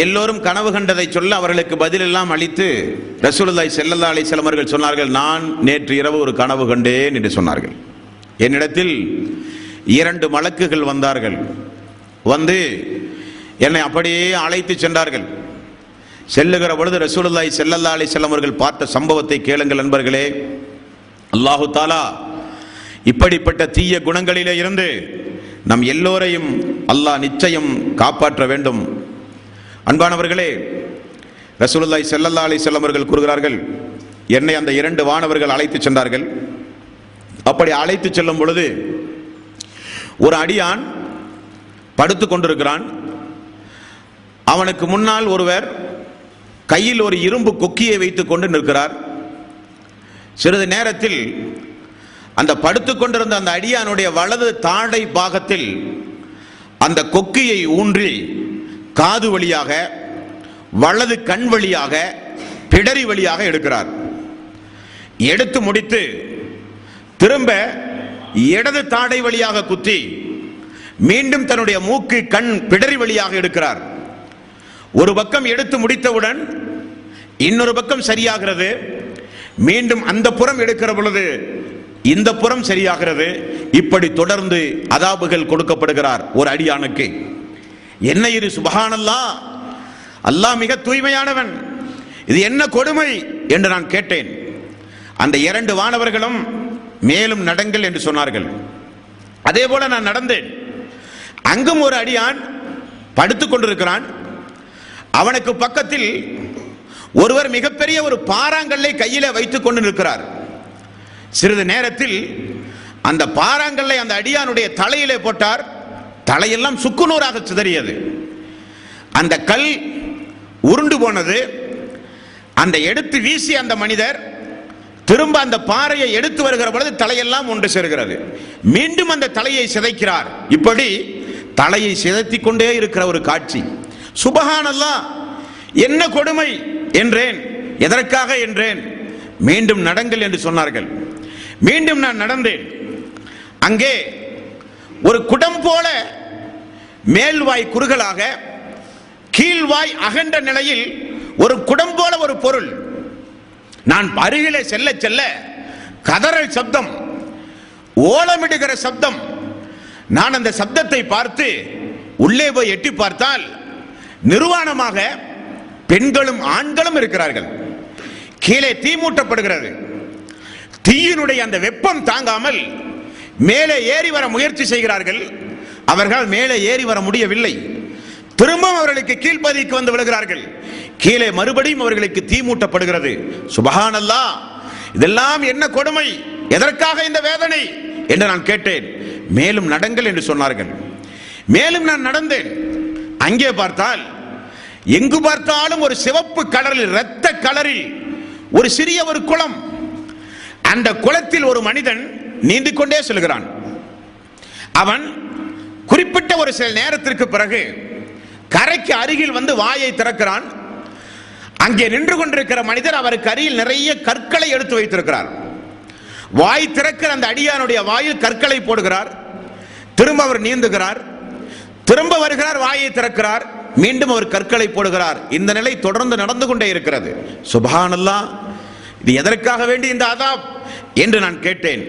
எல்லோரும் கனவு கண்டதை சொல்ல அவர்களுக்கு பதிலெல்லாம் அளித்து ரசூலுல்லாஹி ஸல்லல்லாஹு அலைஹி வஸல்லம் அவர்கள் சொன்னார்கள், நான் நேற்று இரவு ஒரு கனவு கண்டேன் என்று சொன்னார்கள். என்னிடத்தில் 2 மலக்குகள் வந்தார்கள். வந்து என்னை அப்படியே அழைத்து சென்றார்கள். செல்லுகிற பொழுது ரசூலுல்லாஹி ஸல்லல்லாஹு அலைஹி வஸல்லம் அவர்கள் பார்த்த சம்பவத்தை கேளுங்கள் நண்பர்களே. அல்லாஹு தஆலா இப்படிப்பட்ட தீய குணங்களிலே இருந்து நம் எல்லோரையும் அல்லாஹ் நிச்சயம் காப்பாற்ற வேண்டும். அன்பானவர்களே, ரசூலுல்லாஹி ஸல்லல்லாஹு அலைஹி வஸல்லம் அவர்கள் கூறுகிறார்கள், என்னை அந்த 2 வானவர்கள் அழைத்து சென்றார்கள். அப்படி அழைத்து செல்லும் பொழுது ஒரு அடியான் படுத்துக் கொண்டிருக்கிறான். அவனுக்கு முன்னால் ஒருவர் கையில் ஒரு இரும்பு கொக்கியை வைத்துக் கொண்டு நிற்கிறார். சிறிது நேரத்தில் அந்த படுத்துக் கொண்டிருந்த அந்த அடியானுடைய வலது தாடை பாகத்தில் அந்த கொக்கியை ஊன்றி காது வழியாக, வலது கண் வழியாக, பிடரி வழியாக எடுக்கிறார். எடுத்து முடித்து திரும்ப இடது தாடை வழியாக குத்தி மீண்டும் தன்னுடைய மூக்கு, கண், பிடரி வழியாக எடுக்கிறார். ஒரு பக்கம் எடுத்து முடித்தவுடன் இன்னொரு பக்கம் சரியாகிறது. மீண்டும் அந்த புறம் எடுக்கிற பொழுது இந்த புறம் சரியாகிறது. இப்படி தொடர்ந்து அதாபுகள் கொடுக்கப்படுகிறார் ஒரு அடியானுக்கு. என்ன இது? சுப்ஹானல்லாஹ், அல்லாஹ் மிக தூய்மையானவன், இது என்ன கொடுமை என்று நான் கேட்டேன். அந்த 2 வானவர்களும் மேலும் நடங்கள் என்று சொன்னார்கள். அதே போல நான் நடந்தேன். அங்கும் ஒரு அடியான் படுத்துக் கொண்டிருக்கிறான். அவனுக்கு பக்கத்தில் ஒருவர் மிகப்பெரிய ஒரு பாறாங்கல்லை கையில வைத்துக் கொண்டு நிற்கிறார். சிறிது நேரத்தில் அந்த பாறாங்கல்லை அந்த அடியானுடைய தலையிலே போட்டார். தலையெல்லாம் சுக்குநூறாக சிதறியது. அந்த கல் உருண்டு போனது. அந்த எடுத்து வீசி அந்த மனிதர் திரும்ப அந்த பாறையை எடுத்து வருகிற பொழுது தலையெல்லாம் ஒன்று சேர்கிறது. மீண்டும் அந்த தலையை சிதைக்கிறார். இப்படி தலையை சிதைத்துக் கொண்டே இருக்கிற ஒரு காட்சி. சுப்ஹானல்லாஹ், என்ன கொடுமை என்றேன். எதற்காக என்றேன். மீண்டும் நடங்கள் என்று சொன்னார்கள். மீண்டும் நான் நடந்தேன். அங்கே ஒரு குடம் போல மேல்வாய் குறுகலாக, கீழ்வாய் அகன்ற நிலையில் ஒரு குடம் போல ஒரு பொருள். நான் அருகிலே செல்ல செல்ல கதறல் சப்தம், ஓலமிடுகிற சப்தம். நான் அந்த சப்தத்தை பார்த்து உள்ளே போய் எட்டி பார்த்தால் நிர்வாணமாக பெண்களும் ஆண்களும் இருக்கிறார்கள். கீழே தீ மூட்டப்படுகிறது. தீயினுடைய அந்த வெப்பம் தாங்காமல் மேலே ஏறி வர முயற்சி செய்கிறார்கள். அவர்கள் மேலே ஏறி வர முடியவில்லை. திரும்பவும் அவர்களுக்கு கீழ்ப்பதிக்கு வந்து விழுகிறார்கள். கீழே மறுபடியும் அவர்களுக்கு தீ மூட்டப்படுகிறது. சுப்ஹானல்லாஹ், இதெல்லாம் என்ன கொடுமை, எதற்காக இந்த வேதனை என்று நான் கேட்டேன். மேலும் நடங்கள் என்று சொன்னார்கள். மேலும் நான் நடந்தேன். அங்கே பார்த்தால் எங்கு பார்த்தாலும் ஒரு சிவப்பு கலரில், இரத்த கலரில் ஒரு சிறிய ஒரு குளம். அந்த குளத்தில் ஒரு மனிதன் நீந்திக் கொண்டே செல்கிறான். அவன் குறிப்பிட்ட ஒரு சில நேரத்திற்கு பிறகு கரைக்கு அருகில் வந்து வாயை திறக்கிறான். அங்கே நின்று கொண்டிருக்கிற மனிதர் அவருக்கு அருகில் நிறைய கற்களை எடுத்து வைத்திருக்கிறார். வாய் திறக்கிற அந்த அடியானுடைய வாயில் கற்களை போடுகிறார். திரும்ப அவர் நீந்துகிறார், திரும்ப வருகிறார், வாயை திறக்கிறார், மீண்டும் அவர் கற்களை போடுகிறார். இந்த நிலை தொடர்ந்து நடந்து கொண்டே இருக்கிறது. சுப்ஹானல்லாஹ், இது எதற்காக வேண்டி இந்த அதாப் என்று நான் கேட்டேன்.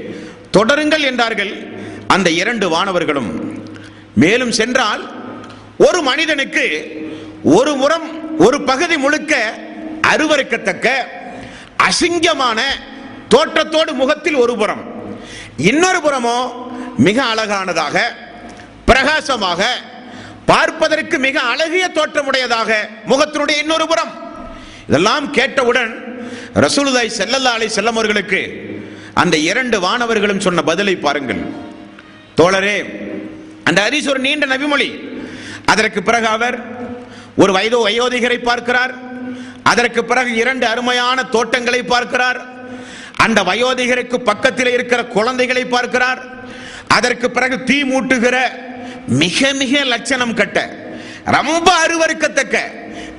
தொடருங்கள் என்றார்கள் அந்த இரண்டு வானவர்களும். மேலும் சென்றால் ஒரு மனிதனுக்கு ஒரு முறம் ஒரு பகுதி முழுக்க அருவருக்கத்தக்க அசிங்கமான தோற்றத்தோடு முகத்தில் ஒரு புறம், இன்னொரு புறமோ மிக அழகானதாக பிரகாசமாக பார்ப்பதற்கு மிக அழகிய தோற்றமுடையதாக முகத்தினுடைய இன்னொரு புறம். இதெல்லாம் கேட்டவுடன் ரசூலுல்லாஹி ஸல்லல்லாஹு அலைஹி வஸல்லம் அவர்களுக்கு அந்த இரண்டு வானவர்களும் சொன்ன பதிலை பாருங்கள். தோழரே, அந்த ஹதீஸ் ஒரு நீண்ட நபிமொழி. அதற்கு பிறகு அவர் ஒரு வயோதிகரை பார்க்கிறார். அதற்கு பிறகு இரண்டு அருமையான தோட்டங்களை பார்க்கிறார். அந்த வயோதிகருக்கு பக்கத்தில் இருக்கிற குழந்தைகளை பார்க்கிறார். அதற்கு பிறகு தீ மூட்டுகிற மிக மிக லட்சணம் கட்ட ரொம்ப அருவருக்கத்தக்க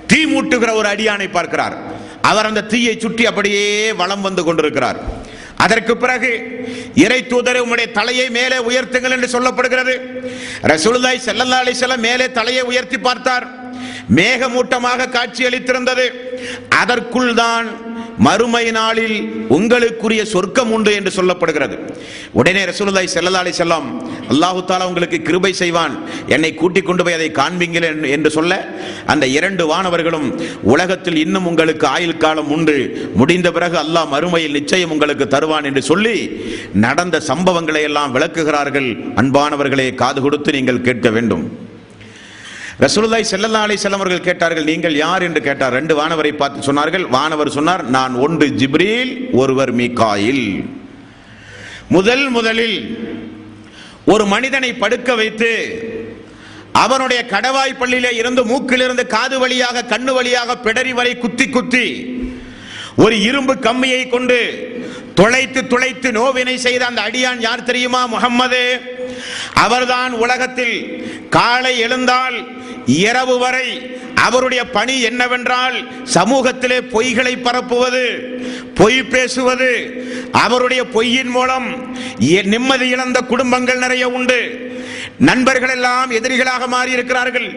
தீ மூட்டுகிற ஒரு அடியானை பார்க்கிறார். அவர் அந்த தீயை சுற்றி அப்படியே வலம் வந்து கொண்டிருக்கிறார். அதற்கு பிறகு இறை தூதரை உம்முடைய தலையை மேலே உயர்த்துங்கள் என்று சொல்லப்படுகிறது. ரசூலுல்லாஹி ஸல்லல்லாஹு அலைஹி வஸல்லம் மேலே தலையை உயர்த்தி பார்த்தார். மேகமூட்டமாக காட்சி அளித்திருந்தது. அதற்குள் தான் மறுமை நாளில் உங்களுக்குரிய சொர்க்கம் உண்டு என்று சொல்லப்படுகிறது. உடனே ரசூலுல்லாஹி ஸல்லல்லாஹு அலைஹி வஸல்லம், அல்லாஹ் தஆலா உங்களுக்கு கிருபை செய்வான், என்னை கூட்டிக் கொண்டு போய் அதை காண்பீங்கள் என்று சொல்ல, அந்த இரண்டு வானவர்களும் உலகத்தில் இன்னும் உங்களுக்கு ஆயுள் காலம் உண்டு, முடிந்த பிறகு அல்லாஹ் மறுமையில் நிச்சயம் உங்களுக்கு தருவான் என்று சொல்லி நடந்த சம்பவங்களை எல்லாம் விளக்குகிறார்கள். அன்பானவர்களே, காது கொடுத்து நீங்கள் கேட்க வேண்டும். ரசூலுல்லாஹி ஸல்லல்லாஹு அலைஹி வஸல்லம் அவர்கள் கேட்டார்கள், நீங்கள் யார் என்று கேட்டார். ரெண்டு வானவரை பார்த்து சொன்னார்கள். வானவர் சொன்னார், நான் ஒன்று ஜிப்ரீல், ஒருவர் மீகாயில். முதலில் ஒரு மனிதனை படுக்க வைத்து அவனுடைய கடவாய் பள்ளியிலே இருந்து மூக்கிலிருந்து காது வழியாக கண்ணு வழியாக பிடரி வரை குத்தி ஒரு இரும்பு கம்பியை கொண்டு துளைத்து நோவினை செய்த அந்த அடியான் யார் தெரியுமா? முஹம்மது. அவர்தான் உலகத்தில் காலை எழுந்தால் இரவு வரை அவருடைய பணி என்னவென்றால் சமூகத்திலே பொய்களை பரப்புவது, பொய் பேசுவது. அவருடைய பொய்யின் மூலம் நிம்மதி இழந்த குடும்பங்கள் நிறைய உண்டு. நண்பர்கள் எல்லாம் எதிரிகளாக மாறி இருக்கிறார்கள்.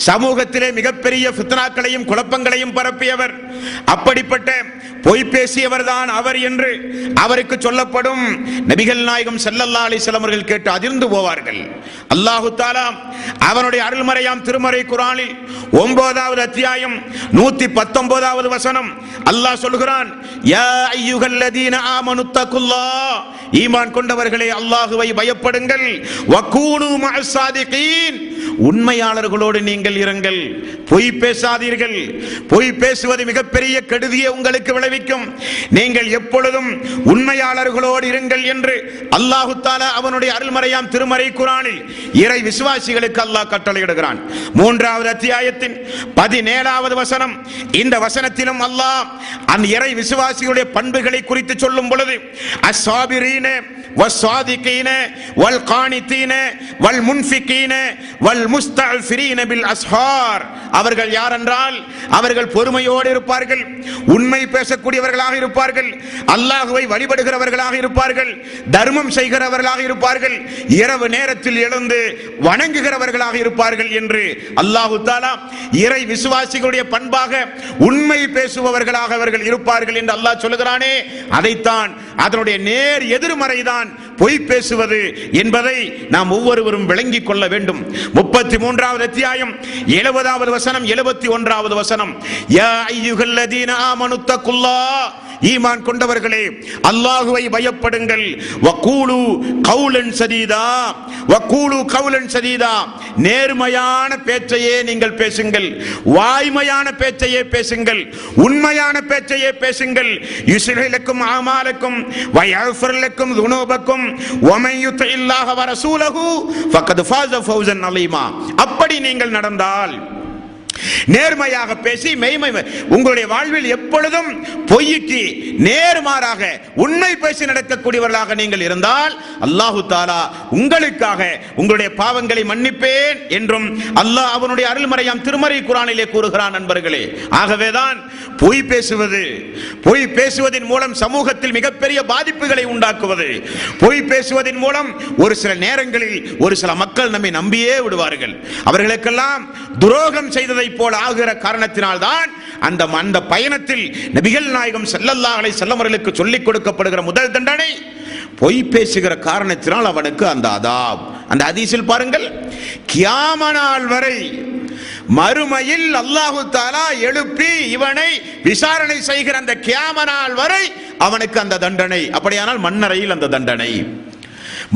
சமூகத்திலே மிகப்பெரிய ஃபித்னாக்களையும் குழப்பங்களையும் பரப்பியவர். அப்படிப்பட்ட பொய் பேசியவர் தான் அவர் என்று அவருக்கு சொல்லப்படும். நபிகள் நாயகம் ஸல்லல்லாஹு அலைஹி வஸல்லம் அவர்கள் கேட்டு அதிர்ந்து போவார்கள். அல்லாஹ் தஆலா அவனுடைய அருள்மறையாம் திருமறை குர்ஆனில் 9வது அத்தியாயம் 119வது வசனம் அல்லாஹ் சொல்கிறான், யா அய்யுஹல்லதீன ஆமனு தகுல்லாஹ், ஈமான் கொண்டவர்களே அல்லாஹ்வை பயப்படுங்கள், வகூனு மஅஸ் சாதிகீன், உண்மையாளர்களோடு நீங்கள் இருங்கள், பொய் பேசாதீர்கள். பொய் பேசுவது மிகப்பெரிய கெடுதியை உங்களுக்கு விளைவிக்கும். நீங்கள் எப்பொழுதும் உண்மையாளர்களோடு இருங்கள் என்று அல்லாஹ் தஆலா அவனுடைய அருள்மறையாம் திருமறை குர்ஆனில் இறை விசுவாசிகளுக்கு அல்லாஹ் கட்டளையிடுகிறான். 3வது அத்தியாயத்தின் 17வது வசனம். இந்த வசனத்திலும் அல்லாஹ் அந்த இறை விசுவாசிகளுடைய பண்புகளை குறித்து சொல்லும் பொழுது, அஸ்ஸாபிரீன வஸ்ஸாதிகீன வல் கானிதீன வல் முன்ஃபிகீன வல் முஸ்தஅஃபிரீன பில் அஸ்ஹார், அவர்கள் யார் என்றால் அவர்கள் பொறுமையோடு இருப்பார்கள், உண்மை பேசக்கூடியவர்களாக இருப்பார்கள், அல்லாஹ்வை வழிபடுகிறவர்களாக இருப்பார்கள், தர்மம் செய்கிறவர்களாக இருப்பார்கள், இரவு நேரத்தில் எழுந்து வணங்குகிறவர்களாக இருப்பார்கள் என்று அல்லாஹ் தஆலா இறை விசுவாசிகளுடைய பண்பாக உண்மை பேசுபவர்களாக அவர்கள் இருப்பார்கள் என்று அல்லாஹ் சொல்லுகிறானே, அதைத்தான் அதனுடைய நேர் எதிர்மறைதான் பொய் பேசுவது என்பதை நாம் ஒவ்வொருவரும் விளங்கிக் கொள்ள வேண்டும். 33வது அத்தியாயம் 70வது வசனம் 71வது வசனம், யா அய்யுஹல்லதீன ஆமனு தகுல்லாஹ், ஈமான் கொண்டவர்களே அல்லாஹ்வை பயப்படுங்கள், வகூலு கௌலன் சதீதா, வகூலு கௌலன் சதீதா, நேர்மையான பேச்சையே நீங்கள் பேசுங்கள், வாய்மையான பேச்சையே பேசுங்கள், உண்மையான பேச்சையே பேசுங்கள். யுஸ்லிஹுலக்கும் அமாலக்கும் வயஃபிர் லக்கும் துனூபக்கும் வமன் யுத்தில்லாஹ வ ரசூலஹு ஃபக்கத் ஃபாஸ ஃபௌஸன் அலீமா. அப்படி நீங்கள் நடந்தால், நேர்மையாக பேசி உங்களுடைய வாழ்வில் எப்பொழுதும் பொய்க்கு நேர்மாறாக உண்மை பேசி நடக்கக்கூடியவர்களாக நீங்கள் இருந்தால் அல்லாஹு தஆலா உங்களுக்காக உங்களுடைய பாவங்களை மன்னிப்பேன் என்றும் அல்லாஹ் அவனுடைய அருள்மறையாம் திருமறை குர்ஆனிலே கூறுகிறான். நண்பர்களே, ஆகவேதான் பொய் பேசுவதன் மூலம் சமூகத்தில் மிகப்பெரிய பாதிப்புகளை உண்டாக்குவது. பொய் பேசுவதன் மூலம் ஒரு சில நேரங்களில் ஒரு சில மக்கள் நம்மை நம்பியே விடுவார்கள். அவர்களுக்கெல்லாம் துரோகம் செய்ததை போல ஆகிற காரணத்தினால் தான் அந்த பயணத்தில் நபிகள் நாயகம் ஸல்லல்லாஹு அலைஹி வஸல்லம் அவர்களுக்கு சொல்லிக் கொடுக்கப்படுகிற முதல் தண்டனை பொய் பேசுகிற காரணத்தினால் அவனுக்கு அந்த அதாப். அந்த ஹதீஸில் பாருங்கள், கியாம நாள் வரை மறுமையில் அல்லாஹு தஆலா எழுப்பி இவனை விசாரணை செய்கிற அந்த கியாம நாள் வரை அவனுக்கு அந்த தண்டனை. அப்படியானால் மண்ணறையில் அந்த தண்டனை,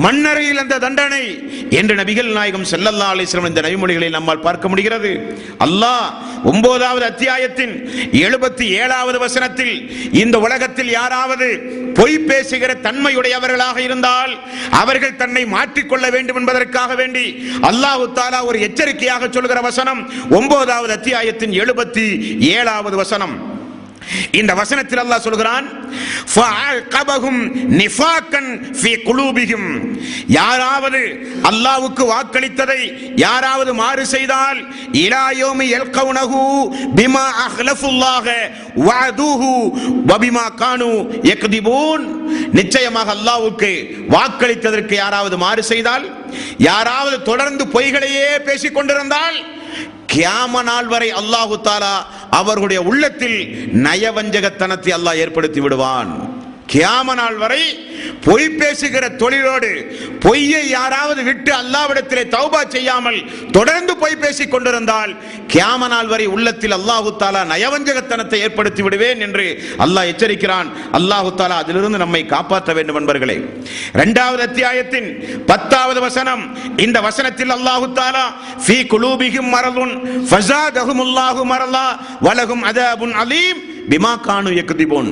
மண்ணறையில் அந்த தண்டனை என்று நபிகள் நாயகம் ஸல்லல்லாஹு அலைஹி வஸல்லம் இந்த நபிமொழிகளை நம்மால் பார்க்க முடிகிறது. அல்லாஹ் 9வது அத்தியாயத்தின் 77வது வசனத்தில் இந்த உலகத்தில் யாராவது பொய் பேசுகிற தன்மையுடையவர்களாக இருந்தால் அவர்கள் தன்னை மாற்றிக்கொள்ள வேண்டும் என்பதற்காக வேண்டி அல்லாஹ் தஆலா ஒரு எச்சரிக்கையாக சொல்கிற வசனம் 9வது அத்தியாயத்தின் 77வது வசனம். இந்த வசனத்தில் அல்லாஹ் சொல்கிறான், ஃபஅகபஹும் நிஃபாகன் ஃபீ குலூபிஹிம். யாராவது அல்லாஹ்வுக்கு வாக்களித்ததை யாராவது மாறு செய்தால் இலா யௌமி யல்கவுனஹு பிமா அஹ்லஃபுல்லாஹ வஅதுஹு வபிமா கானூ யக்திபூன். நிச்சயமாக அல்லாஹ்வுக்கு வாக்களித்ததற்கு யாராவது மாறு செய்தால், யாராவது தொடர்ந்து பொய்களையே பேசிக் கொண்டிருந்தால் கியாம நாள் வரை அல்லாஹு தஆலா அவர்களுடைய உள்ளத்தில் நயவஞ்சகத்தனத்தை அல்லாஹ் ஏற்படுத்தி விடுவான். கியாம நாள் வரை பொய் பேசுகிற தொழிலோடு பொய்யை யாராவது விட்டு அல்லாஹ்விடத்திலே தௌபா செய்யாமல் தொடர்ந்து பொய் பேசிக் கொண்டிருந்தால் கியாம நாள் வரை உள்ளத்தில் அல்லாஹு தஆலா நயவஞ்சகத்தனத்தை ஏற்படுத்தி விடுவேன் என்று அல்லாஹ் எச்சரிக்கிறான். அல்லாஹு தஆலா அதிலிருந்து நம்மை காப்பாற்ற வேண்டும். நண்பர்களே, 2வது அத்தியாயத்தின் 10வது வசனம். இந்த வசனத்தில் அல்லாஹு தஆலா ஃபீ குலூபிஹிம் மரதுன் ஃபஸாதஹுமுல்லாஹு மரலா வலஹும் அதாபுன் அலீம் பிமா கானூ யக்திபூன்.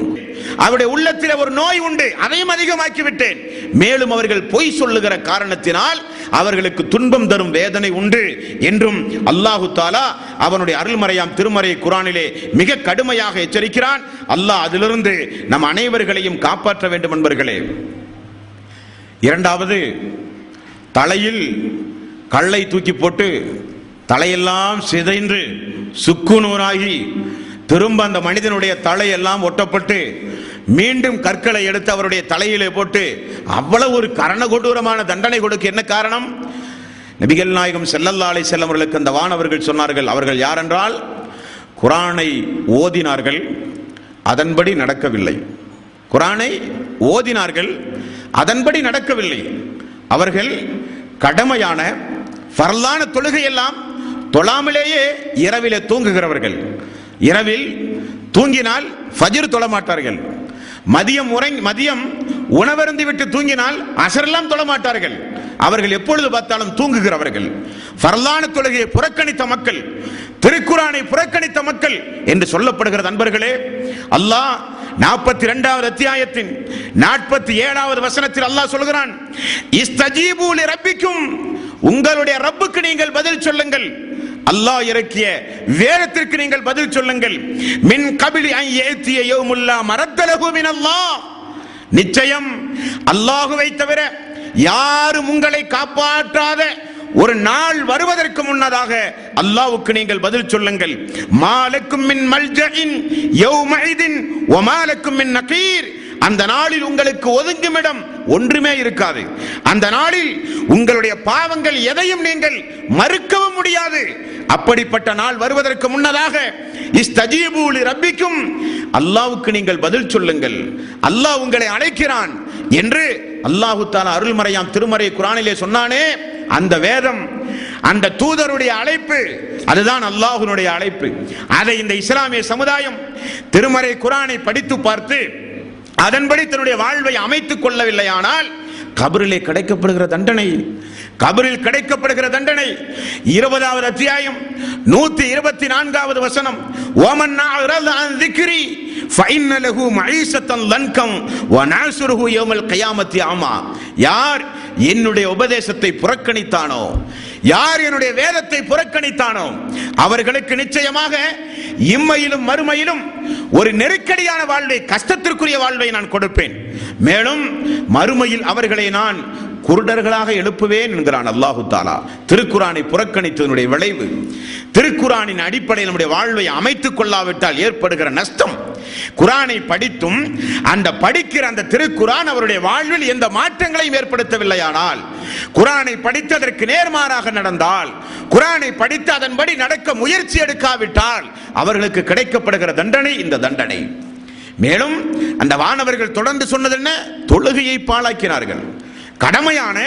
அவருடைய உள்ளத்தில் ஒரு நோய் உண்டு, அதையும் அதிகமாக்கி விட்டேன். மேலும் அவர்கள் பொய் சொல்லுகிற காரணத்தினால் அவர்களுக்கு துன்பம் தரும் வேதனை உண்டு என்றும் அல்லாஹு தஆலா அவனுடைய அருள்மறையாம் திருமறை குர்ஆனிலே மிக கடுமையாக எச்சரிக்கிறான். அல்லாஹ் அதிலிருந்து நம் அனைவர்களையும் காப்பாற்ற வேண்டும். நண்பர்களே, 2வது, தலையில் கல்லை தூக்கி போட்டு தலையெல்லாம் சிதைந்து சுக்குநூறாகி திரும்ப அந்த மனிதனுடைய தலையெல்லாம் ஒட்டப்பட்டு மீண்டும் கற்களை எடுத்து அவருடைய தலையிலே போட்டு அவ்வளவு ஒரு கரணகொடூரமான தண்டனை கொடுக்க என்ன காரணம்? நபிகள் நாயகம் ஸல்லல்லாஹு அலைஹி வஸல்லம் அவர்களுக்கு அந்த வானவர்கள் சொன்னார்கள். அவர்கள் யார் என்றால், குர்ஆனை ஓதினார்கள், அதன்படி நடக்கவில்லை. குர்ஆனை ஓதினார்கள், அதன்படி நடக்கவில்லை. அவர்கள் கடமையான ஃபர்லான தொழுகையெல்லாம் தொழாமலேயே இரவிலே தூங்குகிறவர்கள். இரவில் தூங்கினால் ஃபஜ்ர் தொழ மாட்டார்கள். மதியம் உணவருந்தி விட்டு தூங்கினால் அசரெல்லாம் தொழ மாட்டார்கள். அவர்கள் எப்பொழுது பார்த்தாலும் தூங்குகிறவர்கள். ஃபர்லான தொழுகையை புறக்கணித்த மக்கள், திருக்குர்ஆனை புறக்கணித்த மக்கள் என்று சொல்லப்படுகிற நண்பர்களே, அல்லாஹ் 42வது அத்தியாயத்தின் 47வது வசனத்தில் அல்லாஹ் சொல்கிறான், இஸ்தஜீபு லிரப்பிக்கும். உங்களுடைய ரப்புக்கு நீங்கள் பதில் சொல்லுங்கள். அல்லாஹ் இறக்கிய வேதத்திற்கு நீங்கள் பதில் சொல்லுங்கள். மின் கபிலி அன் யஅதிய யௌமுல்லா மரத்தலஹு மினல்லாஹ். நிச்சயம் அல்லாஹ்வை தவிர யாரும் உங்களை காப்பாற்றாத ஒரு நாள் வருவதற்கு முன்னதாக அல்லாஹ்வுக்கு நீங்கள் பதில் சொல்லுங்கள். மாலக்கும் மின் மல்ஜஇன் யௌமஇதின் வமாலக்கும் மின் நகீர். அந்த நாளில் உங்களுக்கு ஒதுங்குமிடம் ஒன்றுமே இருக்காது. அந்த நாளில் உங்களுடைய பாவங்கள் எதையும் நீங்கள் மறுக்கவும் முடியாது. அப்படிப்பட்ட நாள் வருவதற்கு முன்னதாக இஸ்தஜீபு லிரப்பிக்கும், அல்லாஹ்வுக்கு நீங்கள் பதில் சொல்லுங்கள், அல்லாஹ் உங்களை அழைக்கிறான் என்று அல்லாஹ் தஆலா அருள்மறையாம் திருமறை குர்ஆனிலே சொன்னானே, அந்த வேதம், அந்த தூதருடைய அழைப்பு, அதுதான் அல்லாஹ்வுடைய அழைப்பு. அதை இந்த இஸ்லாமிய சமுதாயம் திருமறை குர்ஆனை படித்து பார்த்து அதன்படி தன்னுடைய வாழ்வை அமைத்துக் கொள்ளவில்லையானால் கபரிலே கிடைக்கப்படுகிற தண்டனை, கபரில் கிடைக்கப்படுகிற தண்டனை 20வது அத்தியாயம் 124வது வசனம், வமன் அஅரத அன் ذிக்ரி ஃபஇன்ன லஹு மஈஸத்தன் லன்கம் வநஅஸுருஹு யௌமல் கியாமத்தி அமா. யார் என்னுடைய உபதேசத்தை புறக்கணித்தானோ, யார் என்னுடைய வேதத்தை புறக்கணித்தானோ அவர்களுக்கு நிச்சயமாக இம்மையிலும் மறுமையிலும் ஒரு நெருக்கடியான வாழ்வை, கஷ்டத்திற்குரிய வாழ்வை நான் கொடுப்பேன். மேலும் மறுமையில் அவர்களை நான் குருடர்களாக எழுப்புவேன் என்கிறான் அல்லாஹு தாலா. திருக்குரானை புறக்கணித்ததனுடைய விளைவு, திருக்குரானின் அடிப்படையில் நம்முடைய வாழ்வை அமைத்துக் கொள்ளாவிட்டால் ஏற்படுகிற நஷ்டம். குரானை படித்தும் அந்த படிக்கிற அந்த திருக்குரான் அவருடைய வாழ்வில் எந்த மாற்றங்களையும் ஏற்படுத்தவில்லையானால், குரானை படித்ததற்கு நேர்மாறாக நடந்தால், குரானை படித்து அதன்படி நடக்க முயற்சி எடுக்காவிட்டால் அவர்களுக்கு கிடைக்கப்படுகிற தண்டனை இந்த தண்டனை. மேலும் அந்த வானவர்கள் தொடர்ந்து சொன்னது என்ன? தொழுகையை பாழாக்கினார்கள். கடமையான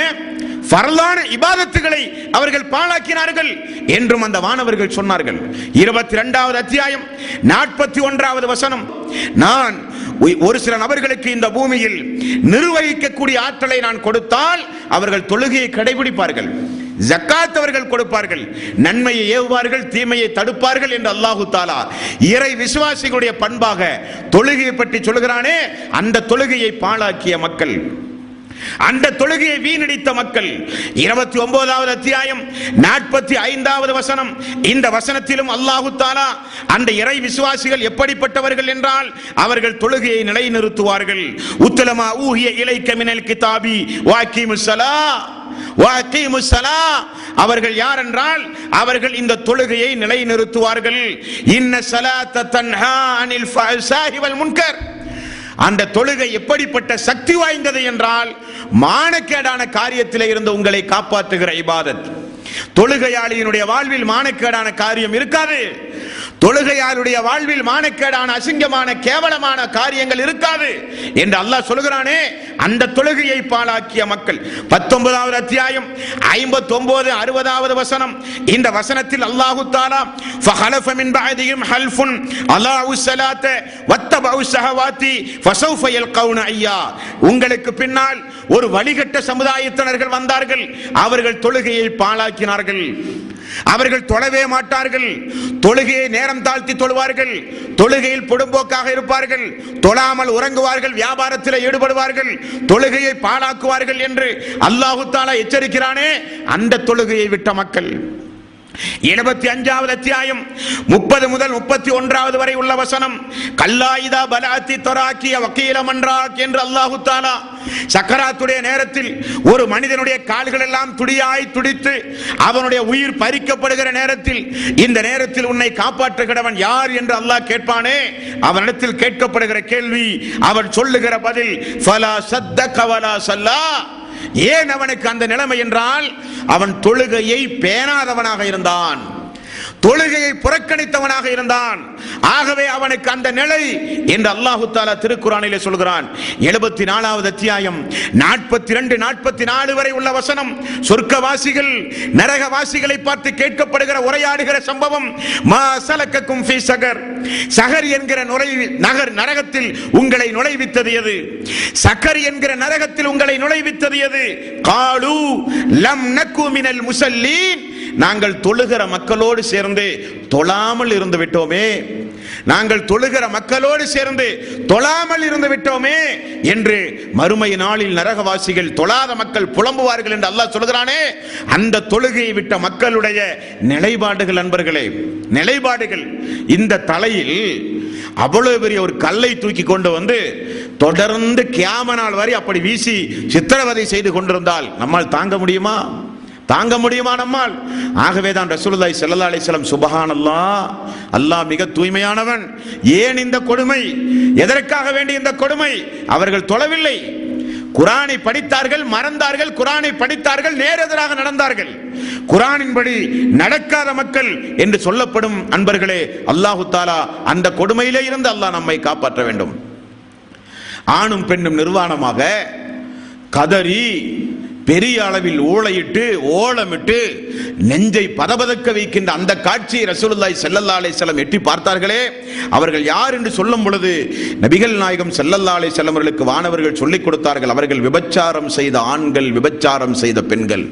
ஃபர்லான இபாதத்துகளை அவர்கள் பாழாக்கினார்கள் என்றும் அந்த வானவர்கள் சொன்னார்கள். 22வது அத்தியாயம் 41வது வசனம், நான் ஒரு சில நபர்களுக்கு இந்த பூமியில் நிர்வகிக்கக்கூடிய ஆற்றலை நான் கொடுத்தால் அவர்கள் தொழுகையை கடைபிடிப்பார்கள், ஜக்காத் அவர்கள் கொடுப்பார்கள், நன்மையை ஏவுவார்கள், தீமையை தடுப்பார்கள் என்று அல்லாஹு தாலா இறை விசுவாசிகளுடைய பண்பாக தொழுகையை பற்றி சொல்கிறானே, அந்த தொழுகையை பாழாக்கிய மக்கள், அந்த தொழுகையை வீணடித்த மக்கள். 29வது அத்தியாயம் 45வது வசனம், இந்த வசனத்திலும் அல்லாஹு தாலா அந்த இறை விசுவாசிகள் எப்படிப்பட்டவர்கள் என்றால், அவர்கள் தொழுகையை நிலைநிறுத்துவார்கள். உத்தலமா ஊஹிய இலைக்க மினல் கிதாபி வஅகீமுஸ் ஸலா, அவர்கள் யார் என்றால் அவர்கள் இந்த தொழுகையை நிலைநிறுத்துவார்கள். இன்ன ஸலாத்த தன்ஹா அனில் ஃபஹ்ஷாஹி வல் முன்கர், அந்த தொழுகை எப்படிப்பட்ட சக்தி வாய்ந்தது என்றால் மானக்கேடான காரியத்தில் இருந்து உங்களை காப்பாற்றுகிற இபாதத். தொழுகையாளியினுடைய வாழ்வில் மானக்கேடான காரியம் இருக்காது. தொழுகையாளுடைய வாழ்வில் மானக்கேடான, அசிங்கமான, கேவலமான காரியங்கள் இருக்காது என்று அல்லாஹ் சொல்கிறானே, அந்த தொழுகையை பாழாக்கிய மக்கள். 19வது அத்தியாயம் 59 60வது வசனம், இந்த வசனத்தில் அல்லாஹு தஆலா ஃபஹலஃப மின் பஅதிஹிம் ஹல்ஃபுன் அலாஉ ஸலாத்த வத்தபஉ ஷஹவாத்தி ஃபஸௌஃப யல்கௌன ஐயா, உங்களுக்கு பின்னால் ஒரு வழிகட்ட சமுதாயத்தினர்கள் வந்தார்கள், அவர்கள் தொழுகையை பாழாக்கினார்கள், அவர்கள் தொழவே மாட்டார்கள், தொழுகையை நேரம் தாழ்த்தி தொழுவார்கள், தொழுகையில் பொடும்போக்காக இருப்பார்கள், தொழாமல் உறங்குவார்கள், வியாபாரத்தில் ஈடுபடுவார்கள், தொழுகையை பாழாக்குவார்கள் என்று அல்லாஹு தஆலா எச்சரிக்கிறானே, அந்த தொழுகையை விட்ட மக்கள். 75வது அத்தியாயம் 30 முதல் 31வது வரை உள்ள வசனம், கல்லாயிதா பலாத்தி தராக்கிய வக்கீல மன்றாக் என்று அல்லாஹு தஆலா சக்கராத்துடைய நேரத்தில் ஒரு மனிதனுடைய கால்கள் எல்லாம் துடியாய் துடித்து அவனுடைய உயிர் பறிக்கப்படுகிற நேரத்தில், இந்த நேரத்தில் உன்னை காப்பாற்றுகிறவன் யார் என்று அல்லாஹ் கேட்பானே, அவனிடத்தில் கேட்கப்படுகிற கேள்வி, அவன் சொல்லுகிற பதில் ஃபலா சத்தக வலா ஸல்லா. ஏன் அவனுக்கு அந்த நிலைமை என்றால், அவன் தொழுகையை பேணாதவனாக இருந்தான், தொழுகையை புறக்கணித்தவனாக இருந்தான். ஆகவே அவனுக்கு அந்த நிலை என்று அல்லாஹு தஆலா திருக்குர்ஆனிலே சொல்கிறான். 74வது அத்தியாயம் 42 44 வரை உள்ள வசனம், சொர்க்கவாசிகள் நரகவாசிகளை பார்த்து கேட்கப்படுகிற உரையாடுகிற சம்பவம், மா சலக்கக்கும் ஃபீ ஸகர், ஸகர் என்கிற நரகத்தில் உங்களை நுழைவித்தது எது, ஸகர் என்கிற நரகத்தில் உங்களை நுழைவித்தது எது, காலு லம் நகு மினல் முஸல்லீன், நாங்கள் தொழுகிற மக்களோடு சேர்ந்து தொழாமல் இருந்து விட்டோமே, நாங்கள் தொழுகிற மக்களோடு சேர்ந்து தொழாமல் இருந்து விட்டோமே என்று மறுமை நாளில் நரகவாசிகள், தொழாத மக்கள் புலம்புவார்கள் என்று அல்லாஹ் சொல்கிறானே, அந்த தொழுகையை விட்ட மக்களுடைய நிலைப்பாடுகள், நண்பர்களே, நிலைப்பாடுகள். இந்த தலையில் அவ்வளவு பெரிய ஒரு கல்லை தூக்கி கொண்டு வந்து தொடர்ந்து கியாம நாள் வரை அப்படி வீசி சித்திரவதை செய்து கொண்டிருந்தால் நம்மால் தாங்க முடியுமா? தாங்க முடியுமா நம்மால்? ஆகவே தான் ரசூலுல்லாஹி ஸல்லல்லாஹு அலைஹி வஸல்லம், சுப்ஹானல்லாஹ், அல்லாஹ் மிக தூய்மையானவன், ஏன் இந்த கொடுமை, எதற்காக வேண்டிய இந்த கொடுமை? அவர்கள் தொழவில்லை, குர்ஆனை படித்தார்கள், மறந்தார்கள், குர்ஆனை படித்தார்கள், நேரெதிராக நடந்தார்கள், குர்ஆனின்படி நடக்காத மக்கள் என்று சொல்லப்படும். அன்பர்களே, அல்லாஹு தஆலா அந்த கொடுமையிலே இருந்து அல்லாஹ் நம்மை காப்பாற்ற வேண்டும். ஆணும் பெண்ணும் நிர்வாணமாக கதறி பெரிய அளவில் ஊளையிட்டு ஓலமிட்டு நெஞ்சை பதபதக்க வைக்கின்ற அந்த காட்சியை ரசூலுல்லாஹி ஸல்லல்லாஹு அலைஹி வஸல்லம் எட்டி பார்த்தார்களே, அவர்கள் யார் என்று சொல்லும் பொழுது நபிகள் நாயகம் ஸல்லல்லாஹு அலைஹி வஸல்லம் அவர்களுக்கு வானவர்கள் சொல்லிக் கொடுத்தார்கள், அவர்கள் விபச்சாரம் செய்த ஆண்கள், விபச்சாரம் செய்த பெண்கள்.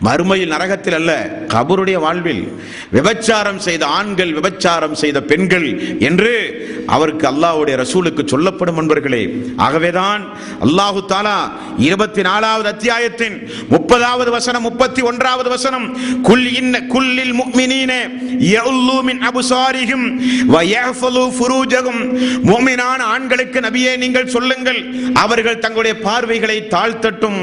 மறுமையில் நரகத்தில் அல்ல, கபருடைய வாழ்வில் விபச்சாரம் செய்த ஆண்கள், விபச்சாரம் செய்த பெண்கள் என்று அவருக்கு அல்லாஹ்வுடைய ரசூலுக்கு சொல்லப்படும் நண்பர்களே. ஆகவேதான் அல்லாஹு தஆலா 24வது அத்தியாயத்தின் 30வது வசனம் 31வது வசனம் குல்லில் முஃமினீன யஉல்லு மின் அப்சாரிஹிம் வ யஹ்ஃபலு ஃபுரூஜஹும், முஃமினான ஆண்களுக்கு நபியே நீங்கள் சொல்லுங்கள், அவர்கள் தங்களுடைய பார்வைகளை தாழ்த்தட்டும்,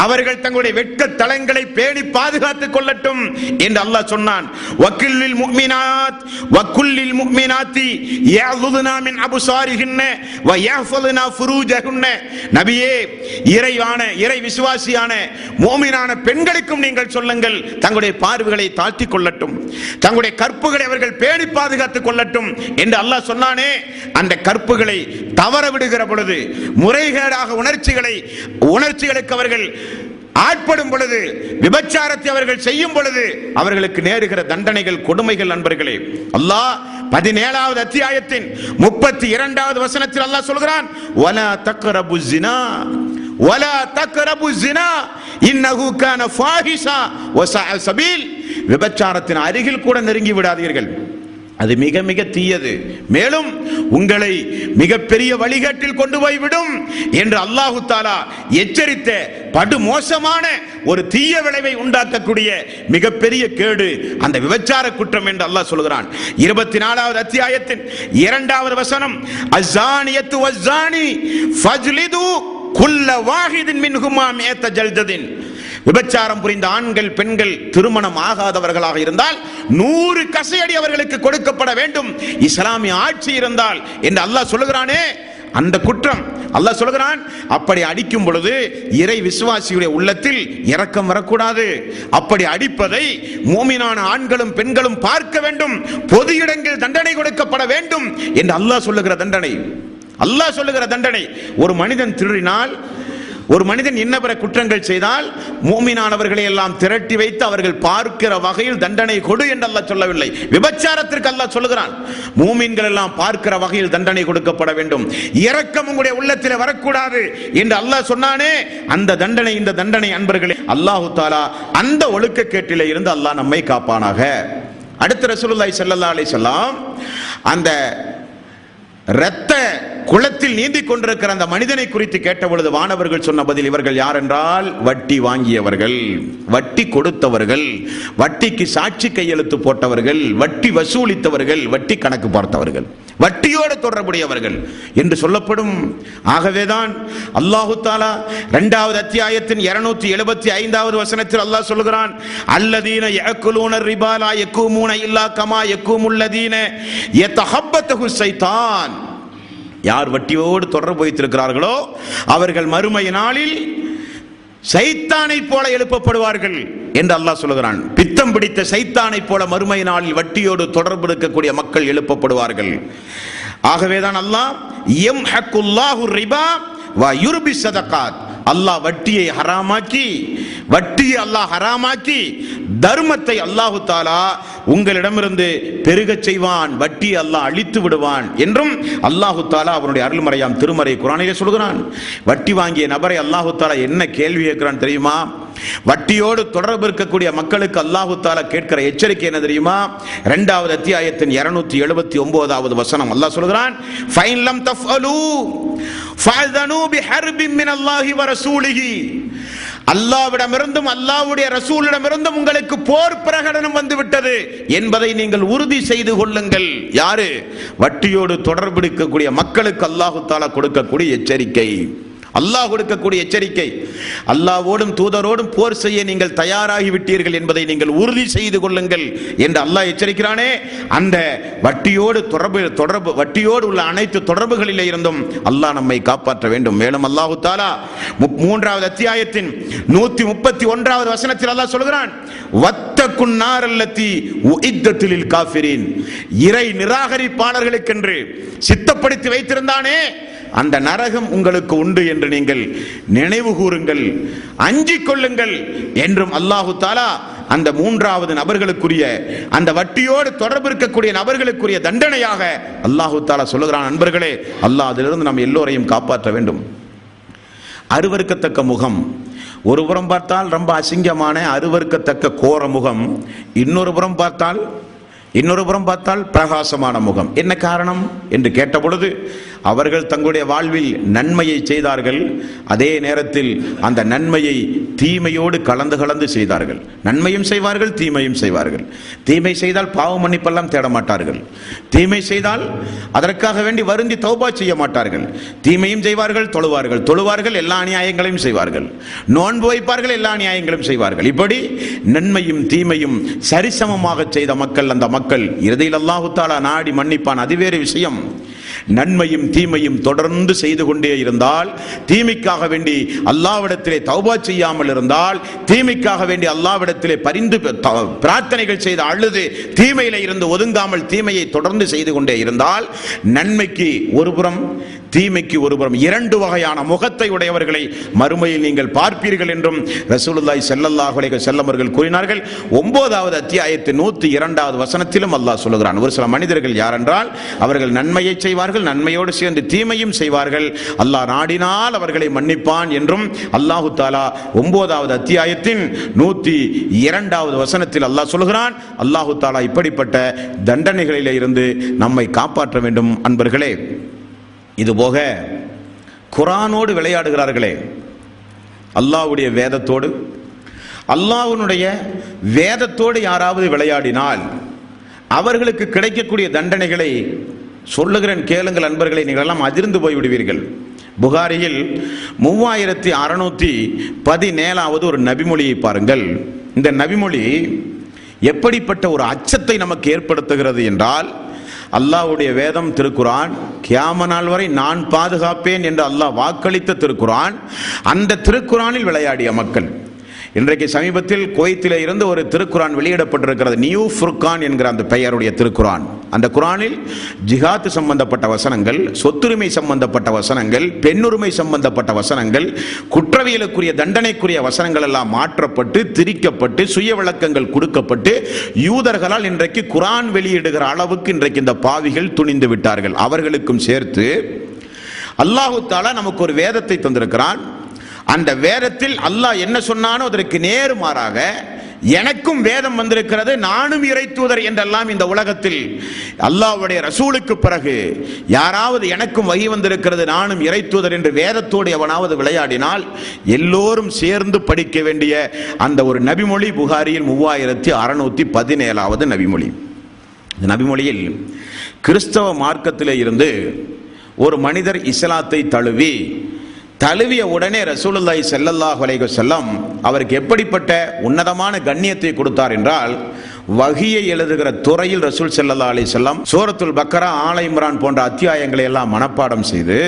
அவர்கள் தங்களுடைய வெட்க தலங்களை பேணி பாதுகாத்துக் கொள்ளட்டும் என்று அல்லாஹ் சொன்னான். வக்குல்லில் முஃமினாத் வக்குல்லில் முஃமினாத்தி யஅதுனா மின் அப்சாரிஹின்ன வ யஹ்ஃபலுனா ஃபுரூஜஹுன்ன, நபியே இறை விசுவாசியான முஃமினான பெண்களுக்கும் நீங்கள் சொல்லுங்கள், தங்களுடைய பார்வைகளை தாழ்த்திக் கொள்ளட்டும், தங்களுடைய கற்புகளை அவர்கள் பேணி பாதுகாத்துக் கொள்ளட்டும் என்று அல்லாஹ் சொன்னானே. அந்த கற்புகளை தவற விடுகிற பொழுது, முறைகேடாக உணர்ச்சிகளுக்கு அவர்கள் ஆட்படும் பொழுது, விபச்சாரத்தை அவர்கள் செய்யும் பொழுது அவர்களுக்கு நேருகிற தண்டனைகள், கொடுமைகள் நண்பர்களே. அல்லாஹ் 17வது அத்தியாயத்தின் 32வது வசனத்தில் அல்லாஹ் சொல்கிறான், வலா தக்ரபு ஸினா வலா தக்ரபு ஸினா இன்னஹு கான ஃபாஹிஷா வ ஸஅ ஸபீல், விபச்சாரத்தின் அருகில் கூட நெருங்கி விடாதீர்கள், அது மிக மிக தீயது, மேலும் உங்களை மிகப்பெரிய வழிகாட்டில் கொண்டு போய்விடும் என்று அல்லாஹு தஆலா எச்சரித்த படுமோசமான ஒரு தீய விளைவை உண்டாக்கக்கூடிய மிகப்பெரிய கேடு அந்த விபச்சார குற்றம் என்று அல்லாஹ் சொல்கிறான். 24வது அத்தியாயத்தின் 2வது வசனம், அஸ்ஸானியத்து வஸ்ஸானி ஃபஜ்லிது குல்ல வாஹிதின் மின்ஹுமா மிஅத ஜல்ததின், விபச்சாரம் புரிந்த ஆண்கள் பெண்கள் திருமணம் ஆகாதவர்களாக இருந்தால் 100 கசையடி அவர்களுக்கு கொடுக்கப்பட வேண்டும், இஸ்லாமிய ஆட்சி இருந்தால் என்று அல்லாஹ் சொல்லுகிறானே. அந்த குற்றம் அல்லாஹ் சொல்கிறான், அப்படி அடிக்கும் பொழுது இறை விசுவாசியுடைய உள்ளத்தில் இரக்கம் வரக்கூடாது, அப்படி அடிப்பதை மூமினான ஆண்களும் பெண்களும் பார்க்க வேண்டும், பொது இடங்கள் தண்டனை கொடுக்கப்பட வேண்டும் என்று அல்லாஹ் சொல்லுகிற தண்டனை. அல்லாஹ் சொல்லுகிற தண்டனை, ஒரு மனிதன் திருடினால், ஒரு மனிதன் இன்னபிற குற்றங்கள் செய்தால் மூமினானவர்களை எல்லாம் திரட்டி வைத்து அவர்கள் பார்க்கிற வகையில் தண்டனை கொடு என்று அல்லாஹ் சொல்லவில்லை. விபச்சாரத்திற்கு அல்லாஹ் சொல்லுகிறான், மூமின்கள் எல்லாம் பார்க்கிற வகையில் தண்டனை கொடுக்கப்பட வேண்டும், இரக்கம் உங்களுடைய உள்ளத்தில் வரக்கூடாது என்று அல்லாஹ் சொன்னானே. அந்த தண்டனை, இந்த தண்டனை அன்பர்களே, அல்லாஹு தஆலா அந்த ஒழுக்கக்கேட்டிலே இருந்து அல்லாஹ் நம்மை காப்பானாக. அடுத்து ரசூலுல்லாஹி ஸல்லல்லாஹு அலைஹி வஸல்லம் அந்த இரத்த குளத்தில் நீந்திக் கொண்டிருக்கிற அந்த மனிதனை குறித்து கேட்ட பொழுது வானவர்கள் சொன்ன பதில், இவர்கள் யார் என்றால் வட்டி வாங்கியவர்கள், வட்டி கொடுத்தவர்கள், வட்டிக்கு சாட்சி கையெழுத்து போட்டவர்கள், வட்டி வசூலித்தவர்கள், வட்டி கணக்கு பார்த்தவர்கள், வட்டியோடு தொடர்புடையவர்கள் என்று சொல்லப்படும். ஆகவேதான் அல்லாஹு தஆலா 2வது அத்தியாயத்தின் 275வது வசனத்தில் அல்லாஹ் சொல்கிறான், அல்லதீன யஅக்குலூன ரிபா லா யகூமுன இல்லா கமா யகூமுல்லதீன யதஹப்பத்துஹு ஷைத்தான், யார் வட்டியோடு தொடர்பு வைத்திருக்கிறார்களோ அவர்கள் மறுமை நாளில் சைத்தானை போல எழுப்பப்படுவார்கள் என்று அல்லாஹ் சொல்கிறான். பித்தம் பிடித்த சைத்தானை போல மறுமை நாளில் வட்டியோடு தொடர்பு இருக்கக்கூடிய மக்கள் எழுப்பப்படுவார்கள். ஆகவேதான் அல்லாஹ் யம்ஹக்குல்லாஹு ரிபா வ யுர்பி ஸதகாத், அல்லாஹ் வட்டியை ஹராமாக்கி, வட்டியை அல்லாஹ் ஹராமாக்கி தர்மத்தை அல்லாஹு தஆலா உங்களிடமிருந்து பெருகச் செய்வான், வட்டியை அல்லாஹ் அழித்து விடுவான் என்றும் அல்லாஹு தஆலா அவருடைய அருள்மறையாம் திருமறை குர்ஆனிலே சொல்கிறான். வட்டி வாங்கிய நபரை அல்லாஹு தஆலா என்ன கேள்வி கேட்கிறான் தெரியுமா? வட்டியோடு தொடர்பு இருக்கக்கூடிய மக்களுக்கு அல்லாஹு தஆலா கேட்கிற எச்சரிக்கை என்ன தெரியுமா? 2வது அத்தியாயத்தின் 279வது வசனம் அல்லாஹ் சொல்கிறான், ஃபைன் லம் தஃஅலு ஃபஅதனு பிஹர்பின் மினல்லாஹி வ ரசூலிஹி, அல்லாஹ்விடமிருந்தும் அல்லாஹ்வுடைய ரசூலிடமிருந்தும் உங்களுக்கு போர் பிரகடனம் வந்துவிட்டது என்பதை நீங்கள் உறுதி செய்து கொள்ளுங்கள். யாரு? வட்டியோடு தொடர்பு இருக்கக்கூடிய மக்களுக்கு அல்லாஹு தஆலா கொடுக்கக்கூடிய எச்சரிக்கை, அல்லாஹ் கொடுக்கக்கூடிய எச்சரிக்கை. அல்லாஹ்வோடும் தூதரோடும் போர் செய்ய நீங்கள் தயாராகி விட்டீர்கள் என்பதை நீங்கள் உறுதி செய்து கொள்ளுங்கள் என்று அல்லாஹ் எச்சரிக்கிறானே. அந்த வட்டியோடு உள்ள அனைத்து தொடர்புகளிலே இருந்தும் அல்லாஹ் நம்மை காப்பாற்ற வேண்டும். மேலும் அல்லாஹு தஆலா 3வது அத்தியாயத்தின் 131வது வசனத்தில் அல்லாஹ் சொல்கிறான், வத்தகுன் நாரல்லதி உஇத்தத் லில் காஃபிரின், இறை நிராகரிப்பாளர்களுக்கென்று சித்தப்படுத்தி வைத்திருந்தானே அந்த நரகம் உங்களுக்கு உண்டு என்று நீங்கள் நினைவு கூறுங்கள், அஞ்சிக் கொள்ளுங்கள் என்றும் அல்லாஹு தஆலா அந்த 3வது நபர்களுக்குரிய, அந்த வட்டியோடு தொடர்பு இருக்கக்கூடிய நபர்களுக்குரிய தண்டனையாக அல்லாஹு தஆலா சொல்லுகிறான். நண்பர்களே, அல்லாஹ் அதிலிருந்து நாம் எல்லோரையும் காப்பாற்ற வேண்டும். அருவருக்கத்தக்க முகம், ஒரு புறம் பார்த்தால் ரொம்ப அசிங்கமான அருவருக்கத்தக்க கோர முகம், இன்னொரு புறம் பார்த்தால் பிரகாசமான முகம். என்ன காரணம் என்று கேட்ட பொழுது அவர்கள் தங்களுடைய வாழ்வில் நன்மையை செய்தார்கள், அதே நேரத்தில் அந்த நன்மையை தீமையோடு கலந்து செய்தார்கள். நன்மையும் செய்வார்கள், தீமையும் செய்வார்கள். தீமை செய்தால் பாவ மன்னிப்பெல்லாம் தேட மாட்டார்கள். தீமை செய்தால் அதற்காக வேண்டி வருந்தி தௌபா செய்ய மாட்டார்கள். தீமையும் செய்வார்கள், தொழுவார்கள், எல்லா அநியாயங்களையும் செய்வார்கள், நோன்பு வைப்பார்கள், எல்லா அநியாயங்களும் செய்வார்கள். இப்படி நன்மையும் தீமையும் சரிசமமாக செய்த மக்கள் அந்த மக்கள் இறுதியில் அல்லாஹ் தஆலா நாடி மன்னிப்பான். அது வேறு விஷயம். நன்மையும் தீமையும் தொடர்ந்து செய்து கொண்டே இருந்தால், தீமைக்காக வேண்டி அல்லாஹ்விடத்திலே தௌபா செய்யாமல் இருந்தால், தீமைக்காக வேண்டி அல்லாஹ்விடத்திலே பரிந்து பிரார்த்தனைகள் செய்து அழுது தீமையில இருந்து ஒதுங்காமல் தீமையை தொடர்ந்து செய்து கொண்டே இருந்தால், நன்மைக்கு ஒரு புறம் தீமைக்கு ஒரு புறம் இரண்டு வகையான முகத்தை உடையவர்களை மறுமையில் நீங்கள் பார்ப்பீர்கள் என்றும் ரசூலுல்லாஹி ஸல்லல்லாஹு அலைஹி வஸல்லம் அவர்கள் கூறினார்கள். 9வது அத்தியாயத்தின் 102வது வசனத்திலும் அல்லாஹ் சொல்லுகிறான், ஒரு சில மனிதர்கள் யாரென்றால் அவர்கள் நன்மையை செய்வார்கள், நன்மையோடு சேர்ந்து தீமையும் செய்வார்கள், அல்லாஹ் நாடினால் அவர்களை மன்னிப்பான் என்றும் அல்லாஹு தஆலா 9வது அத்தியாயத்தின் 102வது வசனத்தில் அல்லாஹ் சொல்லுகிறான். அல்லாஹு தஆலா இப்படிப்பட்ட தண்டனைகளிலே இருந்து நம்மை காப்பாற்ற வேண்டும். அன்பர்களே, இதுபோக குர்ஆனோடு விளையாடுகிறார்களே, அல்லாஹ்வுடைய வேதத்தோடு, அல்லாஹ்வுடைய வேதத்தோடு யாராவது விளையாடினால் அவர்களுக்கு கிடைக்கக்கூடிய தண்டனைகளை சொல்லுகிறேன், கேளுங்கள் அன்பர்களை, நீங்கள் எல்லாம் அதிர்ந்து போய் விடுவீர்கள். புகாரியில் 3617வது ஒரு நபிமொழியை பாருங்கள். இந்த நபிமொழி எப்படிப்பட்ட ஒரு அச்சத்தை நமக்கு ஏற்படுத்துகிறது என்றால், அல்லாஹ்வுடைய வேதம் திருக்குர்ஆன், கியாம நாள் வரை நான் பாதுகாப்பேன் என்று அல்லாஹ் வாக்களித்த திருக்குர்ஆன், அந்த திருக்குர்ஆனில் விளையாடிய மக்கள். இன்றைக்கு சமீபத்தில் குவைத்திலே இருந்து ஒரு திருக்குர்ஆன் வெளியிடப்பட்டிருக்கிறது, நியூ ஃபுர்கான் என்கிற அந்த பெயருடைய திருக்குர்ஆன். அந்த குர்ஆனில் ஜிஹாத் சம்பந்தப்பட்ட வசனங்கள், சொத்துரிமை சம்பந்தப்பட்ட வசனங்கள், பெண்ணுரிமை சம்பந்தப்பட்ட வசனங்கள், குற்றவியலுக்குரிய தண்டனைக்குரிய வசனங்கள் எல்லாம் மாற்றப்பட்டு திரிக்கப்பட்டு சுய விளக்கங்கள் கொடுக்கப்பட்டு யூதர்களால் இன்றைக்கு குர்ஆன் வெளியிடுகிற அளவுக்கு இன்றைக்கு இந்த பாவிகள் துணிந்து விட்டார்கள். அவர்களுக்கும் சேர்த்து அல்லாஹ் தஆலா நமக்கு ஒரு வேதத்தை தந்திருக்கிறான். அந்த வேதத்தில் அல்லாஹ் என்ன சொன்னானோ அதற்கு நேர்மாறாக எனக்கும் வேதம் வந்திருக்கிறது, நானும் இறை தூதர் என்றெல்லாம் இந்த உலகத்தில் அல்லாஹ்வுடைய ரசூலுக்கு பிறகு யாராவது எனக்கும் வஹி வந்திருக்கிறது, நானும் இறை தூதர் என்று வேதத்தோடு எவனாவது விளையாடினால் எல்லோரும் சேர்ந்து படிக்க வேண்டிய அந்த ஒரு நபிமொழி புகாரியில் 3617வது நபிமொழி. இந்த நபிமொழியில் கிறிஸ்தவ மார்க்கத்திலே இருந்து ஒரு மனிதர் இஸ்லாத்தை தழுவிய உடனே ரசூலுல்லாஹி ஸல்லல்லாஹு அலைஹி வஸல்லம் அவருக்கு எப்படிப்பட்ட உன்னதமான கண்ணியத்தை கொடுத்தார் என்றால், வஹியை எழுதுகிற துறையில் ரசூல் ஸல்லல்லாஹு அலைஹி வஸல்லம் சூரத்துல் பக்கரா, ஆல இம்ரான் போன்ற அத்தியாயங்களை எல்லாம் மனப்பாடம் செய்து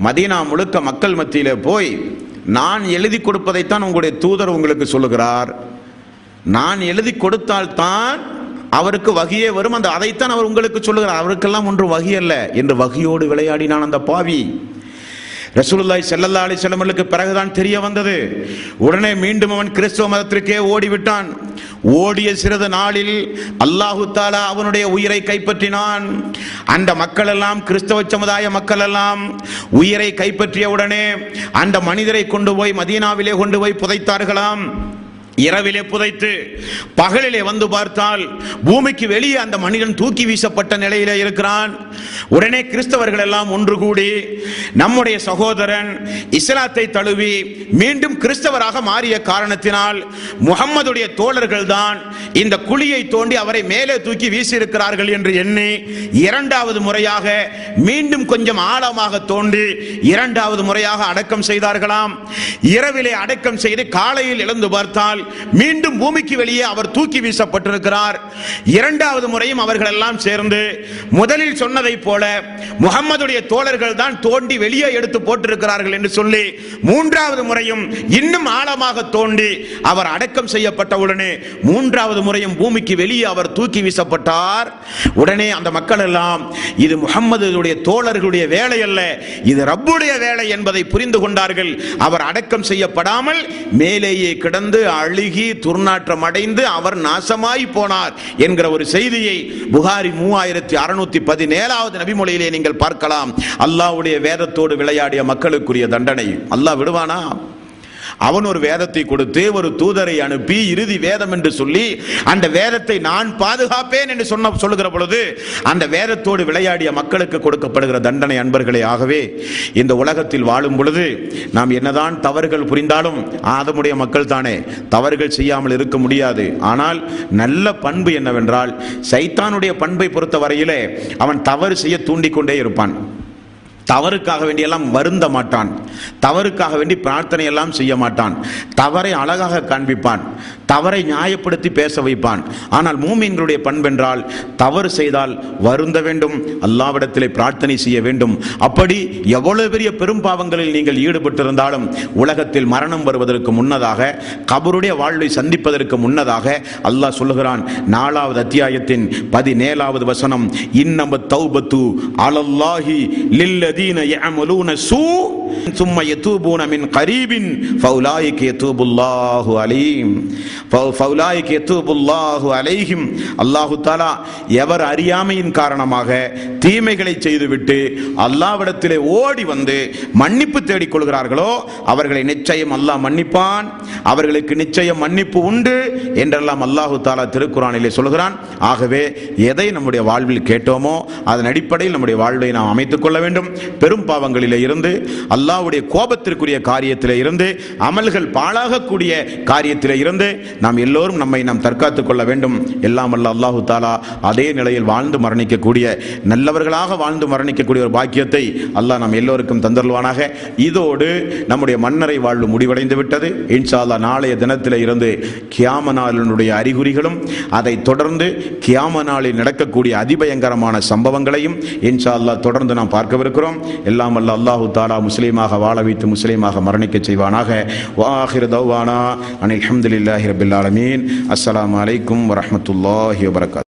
மதீனா முழுக்க மக்கள் மத்தியிலே போய், நான் எழுதி கொடுப்பதைத்தான் உங்களுடைய தூதர் உங்களுக்கு சொல்லுகிறார், நான் எழுதி கொடுத்தால்தான் அவருக்கு வஹியே வரும், அதைத்தான் அவர் உங்களுக்கு சொல்லுகிறார், அவருக்கெல்லாம் ஒன்று வஹி அல்ல என்று வஹியோடு விளையாடினான் அந்த பாவி. ரசூலுல்லாஹி ஸல்லல்லாஹு அலைஹி வஸல்லம் அவர்களுக்கு பிறகுதான் தெரிய வந்தது. உடனே மீண்டும் அவன் கிறிஸ்தவ மதத்திற்கே ஓடிவிட்டான். ஓடிய சிறிது நாளில் அல்லாஹு தஆலா அவனுடைய உயிரை கைப்பற்றினான். அந்த மக்கள் எல்லாம், கிறிஸ்தவ சமுதாய மக்கள் எல்லாம் உயிரை கைப்பற்றிய உடனே அந்த மனிதரை கொண்டு போய் மதீனாவிலே கொண்டு போய் புதைத்தார்களாம். இரவிலே புதைத்து பகலிலே வந்து பார்த்தால் பூமிக்கு வெளியே அந்த மனிதன் தூக்கி வீசப்பட்ட நிலையிலே இருக்கிறான். உடனே கிறிஸ்தவர்கள் எல்லாம் ஒன்று கூடி, நம்முடைய சகோதரன் இஸ்லாத்தை தழுவி மீண்டும் கிறிஸ்தவராக மாறிய காரணத்தினால் முஹம்மதுடைய தோழர்கள் தான் இந்த குழியை தோண்டி அவரை மேலே தூக்கி வீசியிருக்கிறார்கள் என்று எண்ணி இரண்டாவது முறையாக மீண்டும் கொஞ்சம் ஆழமாக தோண்டி இரண்டாவது முறையாக அடக்கம் செய்தார்களாம். இரவிலே அடக்கம் செய்து காலையில் எழுந்து பார்த்தால் மீண்டும் பூமிக்கு வெளியே அவர் தூக்கி வீசப்பட்டிருக்கிறார். இரண்டாவது முறையும் அவர்கள் எல்லாம் சேர்ந்து முதலில் சொன்னதை போல முஹம்மதுடைய தோழர்கள் தான் தோண்டி வெளியே எடுத்து போட்டிருக்கிறார்கள் என்று சொல்லி மூன்றாவது முறையும் இன்னும் ஆழமாக தோண்டி அவர் அடக்கம் செய்யப்பட்டவுடனே மூன்றாவது முறையும் பூமிக்கு வெளியே அவர் தூக்கி வீசப்பட்டார். உடனே அந்த மக்கள் எல்லாம், இது முஹம்மதுடைய தோழர்களுடைய வேலை அல்ல, இது ரப்புடைய வேலை என்பதை புரிந்து கொண்டார்கள். அவர் அடக்கம் செய்யப்படாமல் மேலேயே கிடந்து அழுகி துர்நாற்றம் அடைந்து அவர் நாசமாய் போனார் என்கிற ஒரு செய்தியை புகாரி 3617வது நபிமொழியிலே நீங்கள் பார்க்கலாம். அல்லாஹ்வுடைய வேதத்தோடு விளையாடிய மக்களுக்குரிய தண்டனை அல்லாஹ் விடுவானா? அவன் ஒரு வேதத்தை கொடுத்து ஒரு தூதரை அனுப்பி இறுதி வேதம் என்று சொல்லி அந்த வேதத்தை நான் பாதுகாப்பேன் என்று சொல்லுகிற பொழுது அந்த வேதத்தோடு விளையாடிய மக்களுக்கு கொடுக்கப்படுகிற தண்டனை அன்பர்களே. ஆகவே இந்த உலகத்தில் வாழும் பொழுது நாம் என்னதான் தவறுகள் புரிந்தாலும் ஆதமுடைய மக்கள் தானே, தவறுகள் செய்யாமல் இருக்க முடியாது. ஆனால் நல்ல பண்பு என்னவென்றால் சைத்தானுடைய பண்பை பொறுத்த வரையிலே அவன் தவறு செய்ய தூண்டிக்கொண்டே இருப்பான். தவறுக்காக வேண்டியெல்லாம் வருந்த மாட்டான், தவறுக்காக வேண்டி பிரார்த்தனை எல்லாம் செய்ய மாட்டான், தவறை அழகாக காண்பிப்பான், தவறை நியாயப்படுத்தி பேச வைப்பான். ஆனால் மூமின்களுடைய பண்பென்றால் தவறு செய்தால் வருந்த வேண்டும், அல்லாஹ்விடத்திலே பிரார்த்தனை செய்ய வேண்டும். அப்படி எவ்வளவு பெரிய பெரும் பாவங்களில் நீங்கள் ஈடுபட்டிருந்தாலும் உலகத்தில் மரணம் வருவதற்கு முன்னதாக, கபருடைய வாழ்வை சந்திப்பதற்கு முன்னதாக அல்லாஹ் சொல்லுகிறான் 4வது அத்தியாயத்தின் 17வது வசனம், இன்னம தௌபத்து அலல்லாஹி லில்லதீன யஅமலூன ஸூ ثم يتوبون من قريب فاولئك يتوب الله عليهم فاولئك يتوب الله عليهم. அல்லாஹ் தஆலா எவர் அறியாமையின் காரணமாக தீமைகளை செய்துவிட்டு அல்லாஹ்விடத்திலே ஓடி வந்து மன்னிப்பு தேடிக் கொள்கிறார்களோ அவர்களை நிச்சயம் அல்லாஹ் மன்னிப்பான், அவர்களுக்கு நிச்சயம் மன்னிப்பு உண்டு என்றெல்லாம் அல்லாஹ் தஆலா திருக்குர்ஆனிலே சொல்கிறான். ஆகவே எதை நம்முடைய வாழ்வில் கேட்டோமோ அதன் அடிப்படையில் நம்முடைய வாழ்வை நாம் அமைத்துக் கொள்ள வேண்டும். பெரும் பாவங்களிலே இருந்து, அல்லாஹ்வுடைய கோபத்திற்குரிய காரியத்திலே இருந்து, அமல்கள் பாழாகக்கூடிய காரியத்திலே இருந்து நாம் எல்லோரும் நம்மை நாம் தற்காத்துக் கொள்ள வேண்டும். எல்லாம் அல்ல அல்லாஹ் தஆலா அதே நிலையில் வாழ்ந்து மரணிக்கக்கூடிய, நல்லவர்களாக வாழ்ந்து மரணிக்கக்கூடிய ஒரு பாக்கியத்தை அல்லாஹ் நாம் எல்லோருக்கும் தந்தருள்வானாக. இதோடு நம்முடைய மன்னரை வாழ்வு முடிவடைந்து விட்டது. இன்ஷா அல்லாஹ் நாளைய தினத்திலே இருந்து கியாம நாளினுடைய அறிகுறிகளும் அதை தொடர்ந்து கியாம நாளில் நடக்கக்கூடிய அதிபயங்கரமான சம்பவங்களையும் இன்ஷா அல்லாஹ் தொடர்ந்து நாம் பார்க்கவிருக்கிறோம். எல்லாம் அல்ல அல்லாஹ் தஆலா முஸ்லீமாக வாழ வைத்து முஸ்லீமாக மரணிக்க செய்வானாக. வாஹிர் தௌவானா அனில் ஹம்துலில்லாஹி ரப்பில் ஆலமீன். அஸ்ஸலாமு அலைக்கும் வரஹ்மத்துல்லாஹி வபரகாத்துஹு.